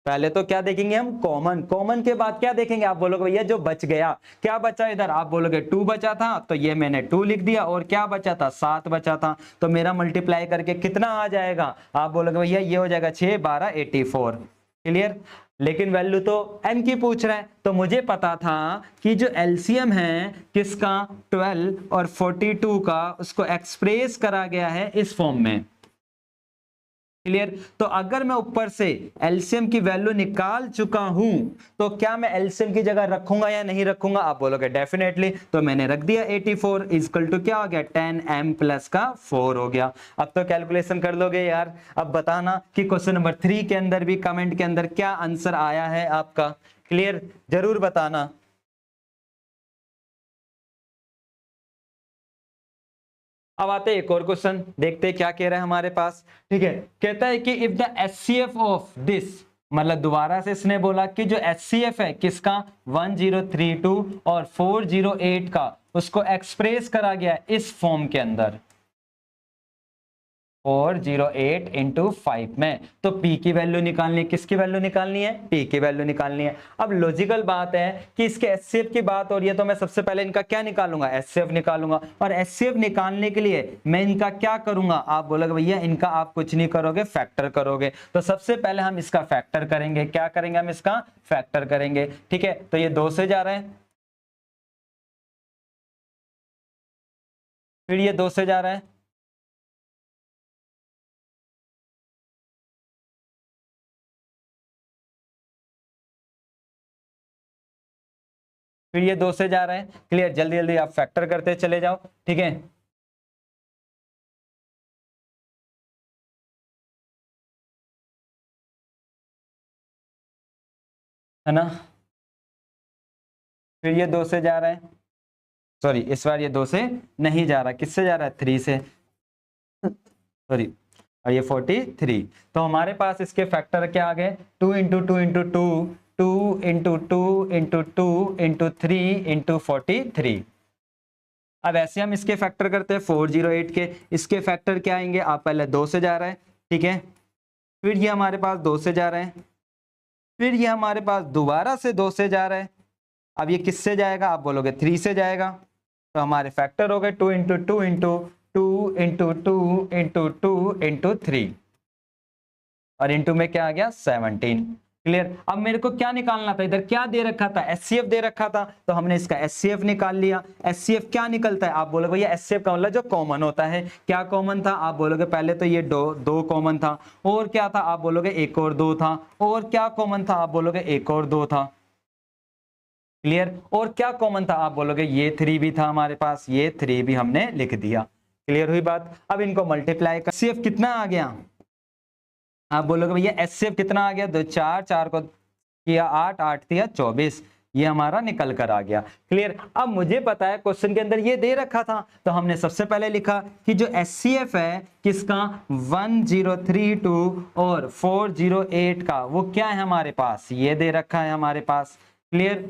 पहले तो क्या देखेंगे हम, कॉमन। कॉमन के बाद क्या देखेंगे, आप बोलोगे भैया जो बच गया, क्या बचा इधर, आप बोलोगे 2 बचा था, तो ये मैंने 2 लिख दिया, और क्या बचा था, 7 बचा था, तो मेरा मल्टीप्लाई करके कितना आ जाएगा, आप बोलोगे भैया ये हो जाएगा 6, 12, 84, क्लियर। लेकिन वैल्यू तो m की पूछ रहा है, तो मुझे पता था कि जो एलसीएम है किसका 12 और 42 का, उसको एक्सप्रेस करा गया है इस फॉर्म में, क्लियर। तो अगर मैं ऊपर से एलसीएम की वैल्यू निकाल चुका हूं, तो क्या मैं एलसीएम की जगह रखूंगा या नहीं रखूंगा, आप बोलोगे डेफिनेटली। तो मैंने रख दिया 84 इक्वल टू क्या हो गया, 10m + का 4 हो गया। अब तो कैलकुलेशन कर लोगे यार। अब बताना कि क्वेश्चन नंबर 3 के अंदर भी कमेंट के अंदर क्या आंसर आया है आपका, क्लियर, जरूर बताना। अब आते हैं एक और क्वेश्चन, देखते हैं क्या कह रहा है हमारे पास, ठीक है। कहता है कि if the HCF of this, मतलब दोबारा से इसने बोला कि जो एचसीएफ है किसका 1032 और 408 का, उसको एक्सप्रेस करा गया इस फॉर्म के अंदर, 408 इंटू 5 में। तो P की वैल्यू निकालनी है, किसकी वैल्यू निकालनी है? P की वैल्यू निकालनी है। अब लॉजिकल बात है कि इसके एचसीएफ की बात हो रही है तो मैं सबसे पहले इनका क्या निकालूंगा? एचसीएफ निकालूंगा। और एचसीएफ निकालने के लिए मैं इनका क्या करूंगा? आप बोलोगे भैया इनका आप कुछ नहीं करोगे, फैक्टर करोगे। तो सबसे पहले हम इसका फैक्टर करेंगे। क्या करेंगे? हम इसका फैक्टर करेंगे। ठीक है, तो ये 2 से जा रहा है, फिर ये 2 से जा रहा है, फिर ये 2 से जा रहा है। क्लियर? जल्दी जल्दी आप फैक्टर करते चले जाओ। ठीक है, है ना? फिर ये 2 से जा रहा है, सॉरी इस बार ये 2 से नहीं जा रहा, किससे जा रहा है? 3 से, सॉरी। और ये 43। तो हमारे पास इसके फैक्टर क्या आ गए? 2 into 2 into 2, 2 into 2 into 2 into 3 into 43। अब ऐसे हम इसके फैक्टर करते हैं 408 के। इसके फैक्टर क्या आएंगे? आप पहले 2 से जा रहा है, ठीक है, फिर ये हमारे पास 2 से जा रहा है, फिर ये हमारे पास दोबारा से 2 से जा रहा है। अब ये किससे जाएगा? आप बोलोगे 3 से जाएगा। तो हमारे फैक्टर हो गए 2 into 2 into 2 into 2 into 2 into 3, और इंटू में क्या आ गया? 17। क्लियर? अब मेरे को क्या निकालना था? इधर क्या दे रखा था? एचसीएफ दे रखा था, तो हमने इसका एचसीएफ निकाल लिया। एचसीएफ क्या निकलता है? आप बोलोगे भैया एचसीएफ का मतलब जो कॉमन होता है। क्या कॉमन था? आप बोलोगे पहले तो ये दो कॉमन था, और क्या था? आप बोलोगे एक और 2 था, और क्या कॉमन था? आप बोलोगे एक और 2 था। क्लियर? और क्या कॉमन था? आप बोलोगे ये 3 भी था हमारे पास, ये 3 भी हमने लिख दिया। क्लियर हुई बात? अब इनको मल्टीप्लाई कर, एचसीएफ कितना आ गया? आप बोलोगे भैया एचसीएफ कितना आ गया? 2 4 4 को किया 8, 8 दिया 24, ये हमारा निकल कर आ गया। क्लियर? अब मुझे पता है क्वेश्चन के अंदर ये दे रखा था, तो हमने सबसे पहले लिखा कि जो एचसीएफ है किसका? 1032 और 408 का, वो क्या है हमारे पास? ये दे रखा है हमारे पास। क्लियर?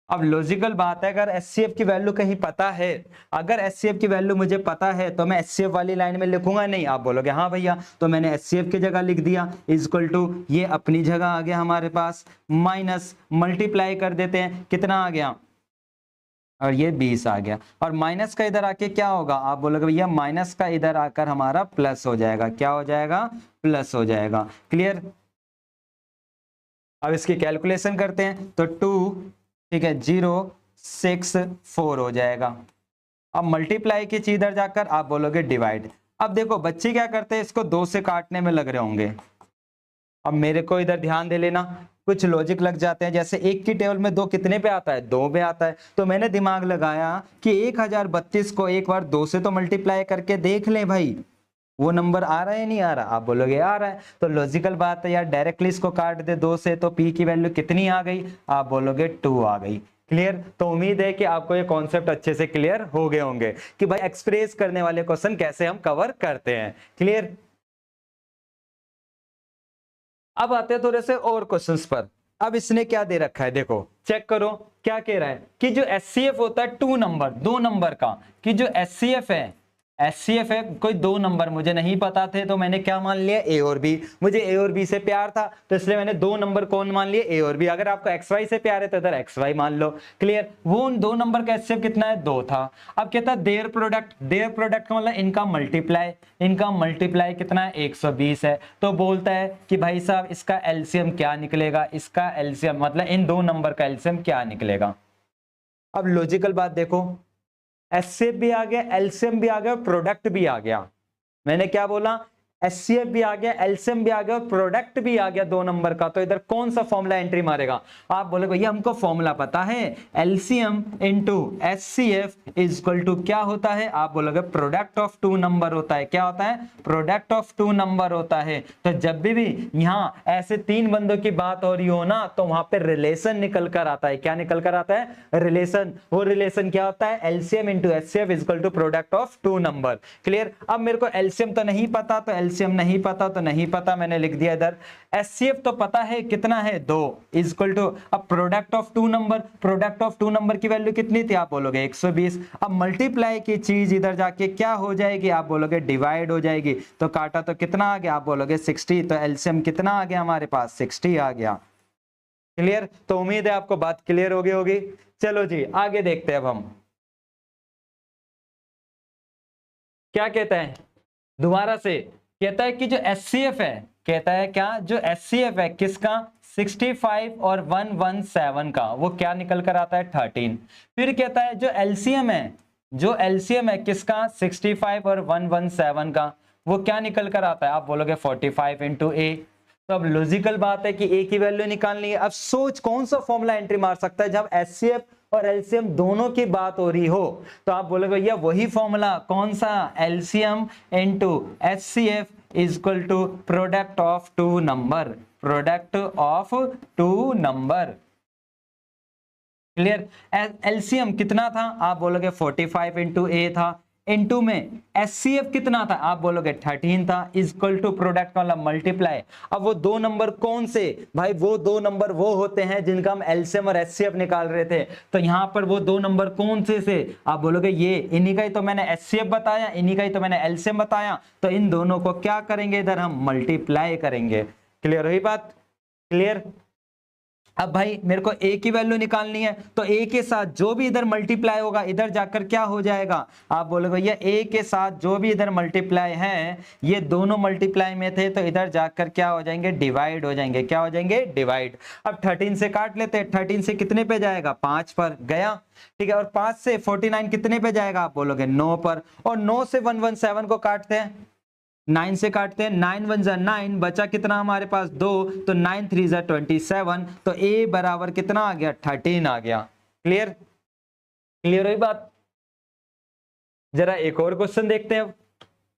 अब लॉजिकल बात है, अगर एचसीएफ की वैल्यू कहीं पता है, अगर एचसीएफ की वैल्यू मुझे पता है तो मैं एचसीएफ वाली लाइन में लिखूंगा नहीं। आप बोलोगे हाँ भैया, तो मैंने एचसीएफ की जगह लिख दिया इक्वल टू, ये अपनी जगह आ गया हमारे पास, माइनस मल्टीप्लाई कर देते हैं, कितना आ गया? और ये 20 आ गया। और माइनस का इधर आके क्या होगा? आप बोलोगे भैया माइनस का इधर आकर हमारा प्लस हो जाएगा। क्या हो जाएगा? प्लस हो जाएगा। क्लियर? अब इसकी कैलकुलेशन करते हैं तो 2, ठीक है, 064 हो जाएगा। अब मल्टीप्लाई की चीज इधर जाकर आप बोलोगे डिवाइड। अब देखो बच्चे क्या करते हैं, इसको 2 से काटने में लग रहे होंगे। अब मेरे को इधर ध्यान दे लेना, कुछ लॉजिक लग जाते हैं। जैसे 1 की टेबल में 2 कितने पे आता है? 2 पे आता है। तो मैंने दिमाग लगाया कि 1032 को एक बार 2 से तो मल्टीप्लाई करके देख लें भाई, वो नंबर आ रहा है नहीं आ रहा? आप बोलोगे आ रहा है। तो लॉजिकल बात है यार, डायरेक्टली इसको काट दे 2 से, तो P की वैल्यू कितनी आ गई? आप बोलोगे 2 आ गई। क्लियर? तो उम्मीद है कि आपको ये कॉन्सेप्ट अच्छे से क्लियर हो गए होंगे कि भाई एक्सप्रेस करने वाले क्वेश्चन कैसे हम कवर करते हैं। क्लियर? अब आते हैं थोड़े से और क्वेश्चंस पर। अब इसने क्या दे रखा है, देखो चेक करो क्या कह रहा है कि जो एचसीएफ होता है 2 नंबर, 2 नंबर का, कि जो एचसीएफ है, एचसीएफ है कोई 2 नंबर मुझे नहीं पता थे, तो मैंने क्या मान लिया? ए और बी। मुझे ए और बी से प्यार था तो इसलिए मैंने 2 नंबर कौन मान लिए? ए और बी। अगर आपको एक्स वाई से प्यार है तो इधर एक्स वाई मान लो। क्लियर? वो उन 2 नंबर का एचसीएफ कितना है? 2 था। अब कहता है देयर प्रोडक्ट, देयर प्रोडक्ट का मतलब इनका मल्टीप्लाई, इनका मल्टीप्लाई कितना है? 120 है। तो बोलता है कि भाई साहब इसका एलसीएम क्या निकलेगा? इसका एलसीएम मतलब इन 2 नंबर का एलसीएम क्या निकलेगा? अब लॉजिकल बात देखो, एचसीएफ भी आ गया, एलसीएम भी आ गया, प्रोडक्ट भी आ गया। मैंने क्या बोला? एचसीएफ भी आ गया, एलसीएम भी आ गया, प्रोडक्ट भी आ गया 2 नंबर का। तो इधर कौन सा फॉर्मूला एंट्री मारेगा? आप बोले भैया हमको फॉर्मूला पता है, LCM into HCF is equal to क्या होता है? आप बोलोगे प्रोडक्ट ऑफ 2 नंबर होता है। क्या होता है? प्रोडक्ट ऑफ 2 नंबर होता है। तो जब भी यहाँ ऐसे 3 बंदों की बात हो रही हो ना, तो वहां पे रिलेशन निकल कर आता है। क्या निकल कर आता है? रिलेशन। वो रिलेशन क्या होता है? LCM into HCF is equal to product of 2 number. Clear? अब मेरे को एलसीएम तो नहीं पता, तो एलसीएम नहीं पता तो नहीं पता, मैंने लिख दिया इधर। एचसीएफ तो पता है कितना है 2 इज इक्वल टू, अब product of two number, product of two number की वैल्यू कितनी थी आप बोलोगे 120। अब मल्टीप्लाई की चीज इधर जाके क्या हो जाएगी आप बोलोगे डिवाइड हो जाएगी, तो काटा तो कितना आ गया आप बोलोगे 60, तो एलसीएम कितना आ गया हमारे पास 60 आ गया। क्लियर? तो उम्मीद है आपको बात क्लियर हो गई होगी। चलो जी आगे देखते हैं अब हम क्या कहता है दोबारा से। कहता है कि जो एचसीएफ है, कहता है क्या, जो एचसीएफ है किसका 65 और 117 का, वो क्या निकल कर आता है 13। फिर कहता है जो एलसीएम है, जो एलसीएम है किसका 65 और 117 का, वो क्या निकल कर आता है आप बोलोगे 45 इंटू ए। तो अब लॉजिकल बात है कि ए की वैल्यू निकालनी है। अब सोच कौन सा फॉर्मूला एंट्री मार सकता है जब एचसीएफ और एलसीएम दोनों की बात हो रही हो, तो आप बोलोगे भैया वही फॉर्मूला कौन सा, LCM into HCF is equal to product of two number, product of two number. Clear? LCM कितना था आप बोलोगे 45 इंटू ए था, इनटू में एचसीएफ कितना था आप बोलोगे 13 था, इक्वल टू प्रोडक्ट वाला मल्टीप्लाई। अब वो दो नंबर कौन से भाई, वो दो नंबर वो होते हैं जिनका हम एलसीएम और एचसीएफ निकाल रहे थे। तो यहां पर वो दो नंबर कौन से आप बोलोगे ये, इन्हीं का ही तो मैंने एचसीएफ बताया, इन्हीं का ही तो मैंने एलसीएम बताया। तो इन दोनों को क्या करेंगे इधर हम मल्टीप्लाई करेंगे। क्लियर हुई बात? क्लियर? अब भाई मेरे को ए की वैल्यू निकालनी है, तो ए के साथ जो भी इधर मल्टीप्लाई होगा इधर जाकर क्या हो जाएगा आप बोलोगे भैया ए के साथ जो भी इधर मल्टीप्लाई है, ये दोनों मल्टीप्लाई में थे तो इधर जाकर क्या हो जाएंगे डिवाइड हो जाएंगे। क्या हो जाएंगे डिवाइड। अब 13 से काट लेते हैं, 13 से कितने पे जाएगा 5 पर गया, ठीक है। और 5 से 49 कितने पे जाएगा आप बोलोगे 9 पर, और 9 से 117 को काटते हैं, 9 से काटते हैं, 9 1 जा 9, बचा कितना हमारे पास 2, तो 9 3 जा 27, तो ए बराबर कितना आ गया 13 आ गया। क्लियर? क्लियर हुई बात? जरा एक और क्वेश्चन देखते हैं।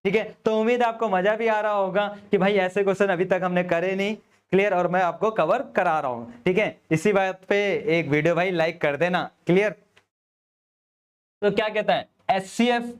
ठीक है, तो उम्मीद आपको मजा भी आ रहा होगा कि भाई ऐसे क्वेश्चन अभी तक हमने करे नहीं। क्लियर? और मैं आपको कवर करा रहा हूं। ठीक है, इसी बात पे एक वीडियो भाई लाइक कर देना। क्लियर? तो क्या कहता है एचसीएफ,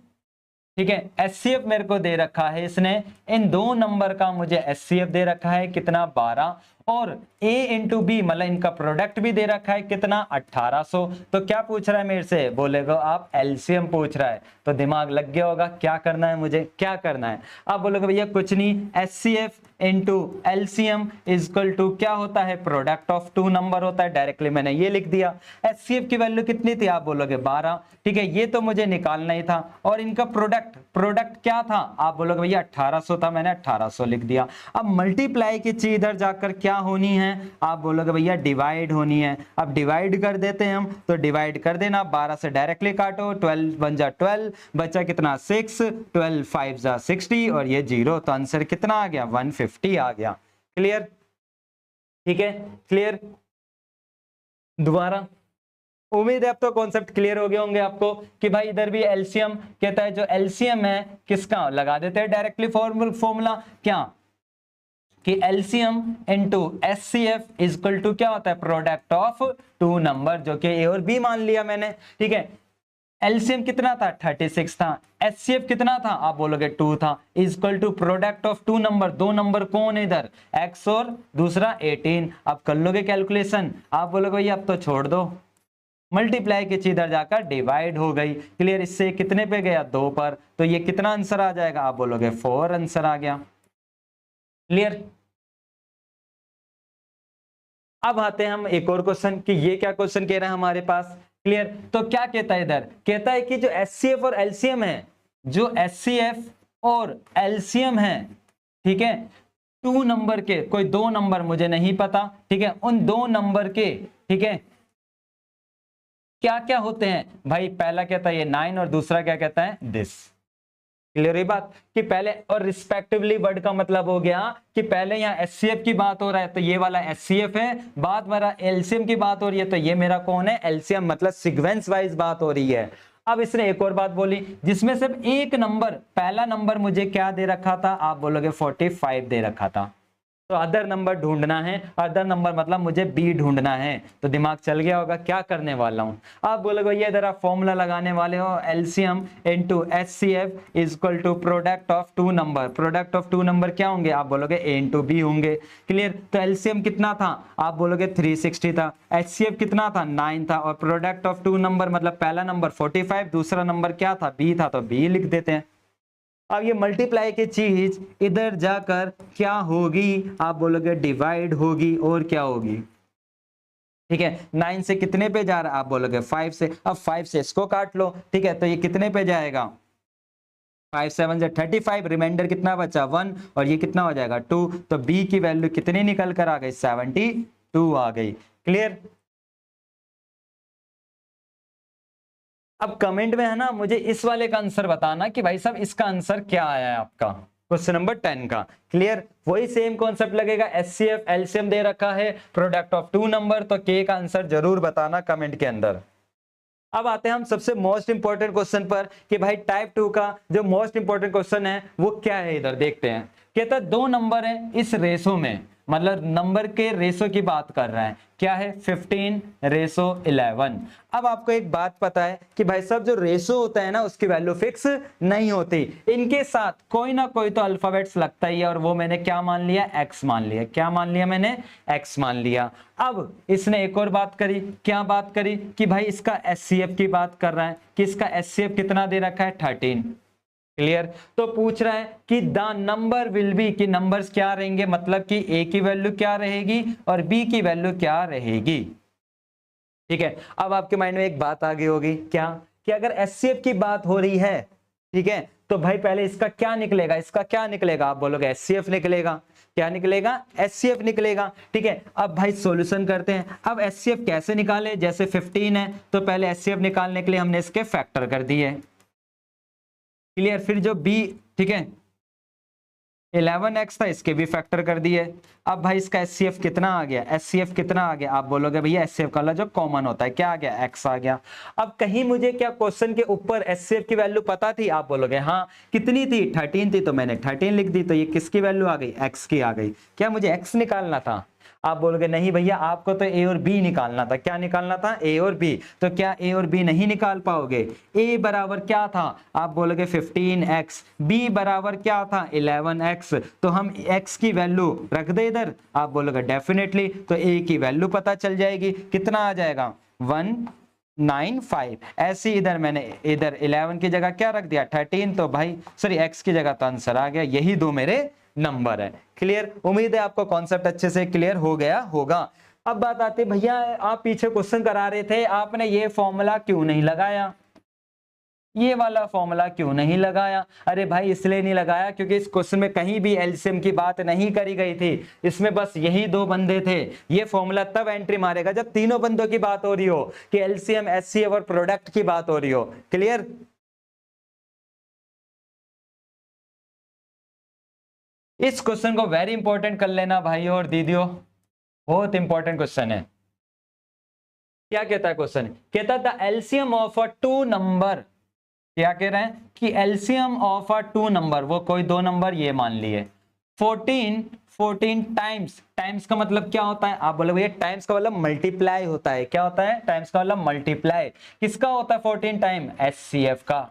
ठीक है, एचसीएफ मेरे को दे रखा है इसने, इन दो नंबर का मुझे एचसीएफ दे रखा है कितना 12, और A इंटू बी मतलब इनका प्रोडक्ट भी दे रखा है कितना 1800। तो क्या पूछ रहा है मेरे से, बोलेगा आप एलसीएम पूछ रहा है। तो दिमाग लग गया होगा क्या करना है मुझे, क्या करना है। आप बोलोगे भैया कुछ नहीं, HCF into LCM is equal to क्या होता है प्रोडक्ट ऑफ टू नंबर होता है। डायरेक्टली मैंने ये लिख दिया। एचसीएफ की वैल्यू कितनी थी आप बोलोगे 12, ठीक है, ये तो मुझे निकालना ही था। और इनका प्रोडक्ट क्या था आप बोलोगे भैया 1800 था, मैंने 1800 लिख दिया। अब मल्टीप्लाई की चीज इधर जाकर क्या होनी है आप बोलोगे भैया डिवाइड होनी है। अब डिवाइड कर देते हैं हम, तो डिवाइड कर देना, 12 से डायरेक्टली काटो, 12 1 जा 12, बचा कितना 6, 12 5 जा 60 और ये 0, तो आंसर कितना आ गया 150 आ गया। क्लियर? ठीक है, क्लियर? दोबारा उम्मीद है अब तो कॉन्सेप्ट क्लियर हो गए होंगे आपको कि भाई इधर भी एलसीएम कहता है, जो एलसीएम है किसका लगा देते हैं डायरेक्टली फॉर्मूला क्या कि LCM into HCF is equal to क्या होता है प्रोडक्ट ऑफ टू नंबर, जो कि ए और बी मान लिया मैंने। ठीक है, एलसीएम कितना था 36 था, एचसीएफ कितना था आप बोलोगे 2 था, is equal to product of two number, दो नंबर कौन है इधर x और दूसरा 18। आप कर लोगे कैलकुलेशन, आप बोलोगे भैया अब तो छोड़ दो, मल्टीप्लाई की चीज इधर जाकर डिवाइड हो गई। क्लियर? इससे कितने पे गया 2 पर, तो ये कितना आंसर आ जाएगा आप बोलोगे 4 आंसर आ गया। क्लियर? अब आते हैं हम एक और क्वेश्चन कि ये क्या क्वेश्चन कह रहा है हमारे पास। क्लियर? तो क्या कहता है इधर, कहता है कि जो एचसीएफ और एलसीएम है, जो एचसीएफ और एलसीएम है, ठीक है, टू नंबर के, कोई दो नंबर मुझे नहीं पता, ठीक है, उन दो नंबर के, ठीक है, क्या क्या होते हैं भाई, पहला कहता है ये 9 और दूसरा क्या कहता है दिस। क्लियर है बात कि पहले और रिस्पेक्टिवली वर्ड का मतलब हो गया कि पहले यहाँ एचसीएफ की बात हो रहा है तो ये वाला एचसीएफ है, बाद मेरा एलसीएम की बात हो रही है तो ये मेरा कौन है एलसीएम, मतलब सीक्वेंस वाइज बात हो रही है। अब इसने एक और बात बोली जिसमें सिर्फ एक नंबर, पहला नंबर मुझे क्या दे रखा था आप बोलोगे 45 दे रखा था। तो अदर नंबर ढूंढना है, अदर नंबर मतलब मुझे बी ढूंढना है। तो दिमाग चल गया होगा क्या करने वाला हूं। आप बोलोगे भैया इधर आप फॉर्मूला लगाने वाले हो, LCM into HCF is equal to product of two number. Product of two number क्या होंगे, आप बोलोगे ए इंटू बी होंगे। क्लियर। तो एलसीएम कितना था, आप बोलोगे 360 था। एचसीएफ कितना था, 9 था। और प्रोडक्ट ऑफ टू नंबर मतलब पहला नंबर 45, दूसरा नंबर क्या था, बी था, तो बी लिख देते हैं। अब ये मल्टीप्लाई की चीज इधर जाकर क्या होगी, आप बोलोगे डिवाइड होगी, और क्या होगी, ठीक है। 9 से कितने पे जा रहा है, आप बोलोगे 5 से। अब 5 से इसको काट लो, ठीक है। तो ये कितने पे जाएगा, 5 7 से 35, रिमाइंडर कितना बचा 1, और ये कितना हो जाएगा 2। तो बी की वैल्यू कितनी निकल कर आ गई, 72 आ गई। क्लियर। अब कमेंट में है ना मुझे इस वाले का आंसर बताना कि भाई साहब इसका आंसर क्या आया है आपका, क्वेश्चन नंबर 10 का। क्लियर। वही सेम कॉन्सेप्ट लगेगा, एचसीएफ एलसीएम दे रखा है, प्रोडक्ट ऑफ टू नंबर, तो के का आंसर जरूर बताना कमेंट के अंदर। अब आते हैं हम सबसे मोस्ट इंपॉर्टेंट क्वेश्चन पर कि भाई टाइप 2 का जो मोस्ट इंपॉर्टेंट क्वेश्चन है वो क्या है, इधर देखते हैं। कहता है दो नंबर है इस रेशो में, मतलब नंबर के रेशो की बात कर रहा है, क्या है 15:11। अब आपको एक बात पता है कि भाई साहब जो रेशो होता है ना उसकी वैल्यू फिक्स नहीं होती, इनके साथ कोई ना कोई तो अल्फाबेट्स लगता ही है, और वो मैंने क्या मान लिया, एक्स मान लिया। क्या मान लिया मैंने, एक्स मान लिया। अब इसने एक और बात करी, क्या बात करी कि भाई इसका एचसीएफ की बात कर रहा है कि इसका एचसीएफ कितना दे रखा है 13। क्लियर। तो पूछ रहा है कि द नंबर विल बी, कि नंबर्स क्या रहेंगे, मतलब कि ए की वैल्यू क्या रहेगी और बी की वैल्यू क्या रहेगी। ठीक है। अब आपके माइंड में एक बात आ गई होगी, क्या कि अगर एचसीएफ की बात हो रही है, ठीक है, तो भाई पहले इसका क्या निकलेगा, इसका क्या निकलेगा, आप बोलोगे एचसीएफ निकलेगा। क्या निकलेगा, एचसीएफ निकलेगा। ठीक है। अब भाई सॉल्यूशन करते हैं। अब एचसीएफ कैसे निकाले, जैसे 15 है तो पहले एचसीएफ निकालने के लिए हमने इसके फैक्टर कर दिए। क्लियर। फिर जो बी, ठीक है 11x था, इसके भी फैक्टर कर दिए। अब भाई इसका एचसीएफ कितना आ गया, एचसीएफ कितना आ गया, आप बोलोगे भैया एचसीएफ का जो कॉमन होता है क्या आ गया, x आ गया। अब कहीं मुझे क्या क्वेश्चन के ऊपर एचसीएफ की वैल्यू पता थी, आप बोलोगे हाँ कितनी थी 13 थी, तो मैंने 13 लिख दी। तो ये किसकी वैल्यू आ गई, x की आ गई। क्या मुझे x निकालना था, आप बोलोगे नहीं भैया आपको तो ए और बी निकालना था। क्या निकालना था, ए और बी। तो क्या ए और बी नहीं निकाल पाओगे। ए बराबर क्या था, आप बोलोगे 15x, बी बराबर क्या था 11x, तो हम x की वैल्यू रख दे इधर, आप बोलोगे डेफिनेटली। तो ए की वैल्यू पता चल जाएगी, कितना आ जाएगा 195। ऐसे इधर मैंने इधर 11 की जगह क्या रख दिया 13, तो भाई सॉरी x की जगह तो आंसर आ गया। यही दो मेरे नंबर है। क्लियर। उम्मीद है आपको कॉन्सेप्ट अच्छे से क्लियर हो गया होगा। अब बात आती है भैया आप पीछे क्वेश्चन करा रहे थे, आपने ये फॉर्मूला क्यों नहीं लगाया, ये वाला फॉर्मूला क्यों नहीं लगाया। अरे भाई इसलिए नहीं लगाया क्योंकि इस क्वेश्चन में कहीं भी एलसीएम की बात नहीं करी गई थी, इसमें बस यही दो बंदे थे। ये फॉर्मूला तब एंट्री मारेगा जब तीनों बंदों की बात हो रही हो, कि एलसीएम एचसीएफ और प्रोडक्ट की बात हो रही हो। क्लियर। इस क्वेश्चन को वेरी इंपॉर्टेंट कर लेना भाइयों और दीदियों, बहुत इंपॉर्टेंट क्वेश्चन है। क्या कहता है क्वेश्चन, कहता है the LCM of a two number, क्या कह रहे हैं कि LCM of a two number, वो कोई दो नंबर ये मान लिए 14 टाइम्स, टाइम्स का मतलब क्या होता है, आप बोलोगे टाइम्स का मतलब मल्टीप्लाई होता है। क्या होता है, टाइम्स का मतलब मल्टीप्लाई। किसका होता है 14 टाइम, एचसीएफ का।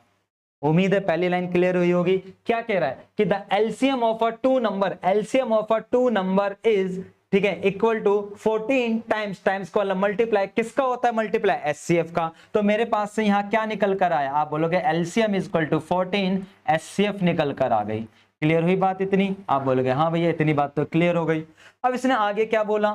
उम्मीद है पहली लाइन क्लियर हुई होगी। क्या कह रहा है कि the LCM of a two number, LCM of a two number is, ठीक है, इक्वल टू 14 टाइम्स, टाइम्स को मल्टीप्लाई, किसका होता है मल्टीप्लाई, एचसीएफ का। तो मेरे पास से यहाँ क्या निकल कर आया, आप बोलोगे LCM is equal to 14, HCF निकल कर आ गई। क्लियर हुई बात इतनी, आप बोलोगे हाँ भैया इतनी बात तो क्लियर हो गई। अब इसने आगे क्या बोला,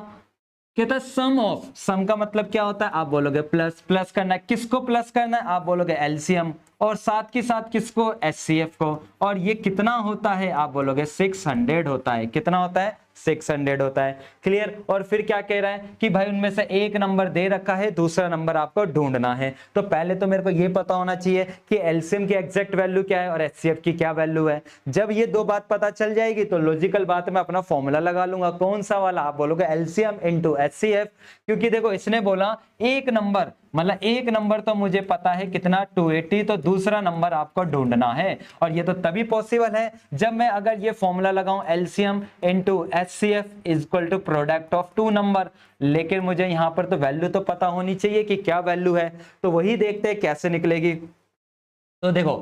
कहता है सम ऑफ, सम का मतलब क्या होता है, आप बोलोगे प्लस, प्लस करना है, किसको प्लस करना है, आप बोलोगे एलसीएम, और साथ के साथ किसको, एचसीएफ को। और ये कितना होता है, आप बोलोगे 600 होता है। कितना होता है, 600 होता है। क्लियर। और फिर क्या कह रहा है कि भाई उनमें से एक नंबर दे रखा है, दूसरा नंबर आपको ढूंढना है। तो पहले तो मेरे को ये पता होना चाहिए कि एलसीएम की एग्जैक्ट वैल्यू क्या है और एचसीएफ की क्या वैल्यू है। जब ये दो बात पता चल जाएगी तो लॉजिकल बात में अपना फॉर्मूला लगा लूंगा। कौन सा वाला, आप बोलोगे एलसीएम इंटू एचसीएफ, क्योंकि देखो इसने बोला एक नंबर मतलब एक नंबर तो मुझे पता है कितना 280, तो दूसरा नंबर आपको ढूंढना है। और ये तो तभी पॉसिबल है जब मैं अगर ये फॉर्मूला लगाऊं LCM into HCF is equal to product of two number. लेकिन मुझे यहां पर तो वैल्यू तो पता होनी चाहिए कि क्या वैल्यू है, तो वही देखते हैं कैसे निकलेगी। तो देखो,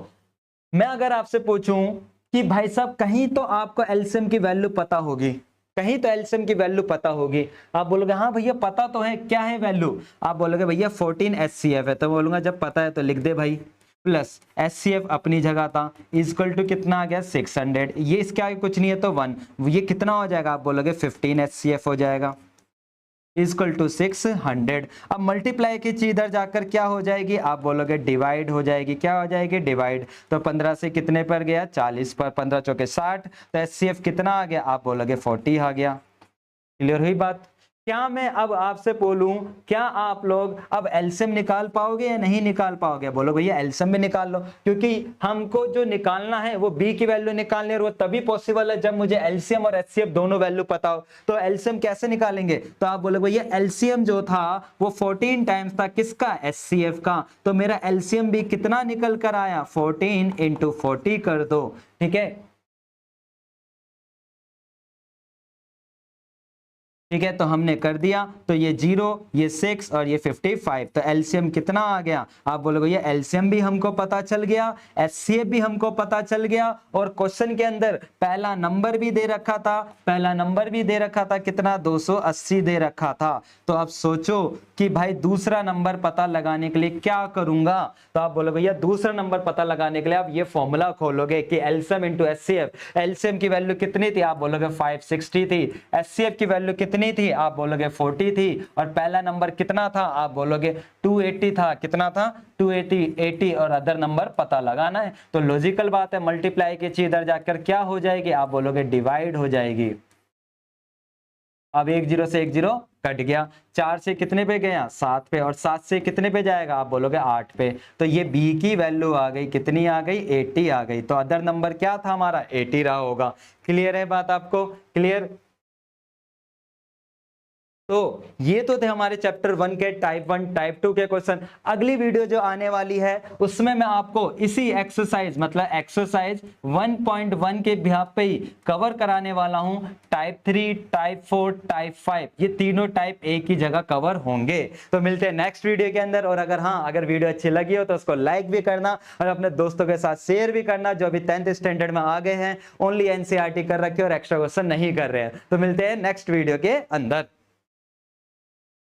मैं अगर आपसे पूछूं कि भाई साहब कहीं तो आपको एलसीएम की वैल्यू पता होगी, कहीं तो एलसीएम की वैल्यू पता होगी। आप बोलोगे हाँ भैया पता तो है, क्या है वैल्यू? आप बोलोगे भैया 14 एचसीएफ है। तो बोलूंगा जब पता है तो लिख दे भाई, प्लस एचसीएफ अपनी जगह था इक्वल टू कितना आ गया 600, ये इसके आगे कुछ नहीं है तो 1, ये कितना हो जाएगा? आप बोलोगे 15 एचसीएफ हो जाएगा इक्वल टू 600। अब मल्टीप्लाई की चीज इधर जाकर क्या हो जाएगी? आप बोलोगे डिवाइड हो जाएगी। क्या हो जाएगी? डिवाइड। तो 15 से कितने पर गया? 40 पर। 15 चौके 60, तो एचसीएफ कितना आ गया? आप बोलोगे 40 आ गया। क्लियर हुई बात? क्या मैं अब आपसे बोलूं, क्या आप लोग अब एलसीएम निकाल पाओगे या नहीं निकाल पाओगे? बोलो भैया एलसीएम भी निकाल लो, क्योंकि हमको जो निकालना है वो बी की वैल्यू निकालनी है, और वो तभी पॉसिबल है जब मुझे एलसीएम और एचसीएफ दोनों वैल्यू पता हो। तो एलसीएम कैसे निकालेंगे? तो आप बोलो भैया एलसीएम जो था वो 14 टाइम्स था किसका? एचसीएफ का। तो मेरा एलसीएम भी कितना निकल कर आया? 14 इंटू 40 कर दो। ठीक है, ठीक है, तो हमने कर दिया। तो ये 0, ये 6 और ये 55, तो एलसीएम कितना आ गया? आप बोलोगे ये एलसीएम भी हमको पता चल गया, एचसीएफ भी हमको पता चल गया, और क्वेश्चन के अंदर पहला नंबर भी दे रखा था, पहला नंबर भी दे रखा था कितना? 280 दे रखा था। तो अब सोचो कि भाई दूसरा नंबर पता लगाने के लिए क्या करूंगा? तो आप बोलो भैया दूसरा नंबर पता लगाने के लिए आप ये फॉर्मूला खोलोगे कि एलसीएम इंटू एचसीएफ। एलसीएम की वैल्यू कितनी थी? आप बोलोगे 560 थी। एचसीएफ की वैल्यू कितनी थी? आप बोलोगे 40 थी। और पहला नंबर कितना था? आप बोलोगे 280 था। कितना था? 280, 80 और अदर नंबर पता लगाना है। तो लॉजिकल बात है, मल्टीप्लाई की चीज इधर जाकर क्या हो जाएगी? आप बोलोगे डिवाइड हो जाएगी। अब 10 से 10 कट गया, 4 से कितने पे गया? 7 पे, और 7 से कितने पे जाएगा? आप बोलोगे 8 पे। तो ये बी की वैल्यू आ गई, कितनी आ गई? 80 आ गई। तो अदर नंबर क्या था हमारा? 80 रहा होगा। क्लियर है बात आपको? क्लियर? तो ये तो थे हमारे चैप्टर 1 के टाइप 1 टाइप 2 के क्वेश्चन। अगली वीडियो जो आने वाली है उसमें मैं आपको इसी एक्सरसाइज मतलब एक्सरसाइज 1.1 के बिहाफ पे ही कवर कराने वाला हूं। टाइप 3, टाइप 4, टाइप 5, ये तीनों टाइप एक ही जगह कवर होंगे। तो मिलते हैं नेक्स्ट वीडियो के अंदर। और अगर वीडियो अच्छी लगी हो तो उसको लाइक भी करना और अपने दोस्तों के साथ शेयर भी करना जो अभी 10th स्टैंडर्ड में आ गए हैं, ओनली एनसीईआरटी कर रखे और एक्स्ट्रा क्वेश्चन नहीं कर रहे हैं। तो मिलते हैं नेक्स्ट वीडियो के अंदर।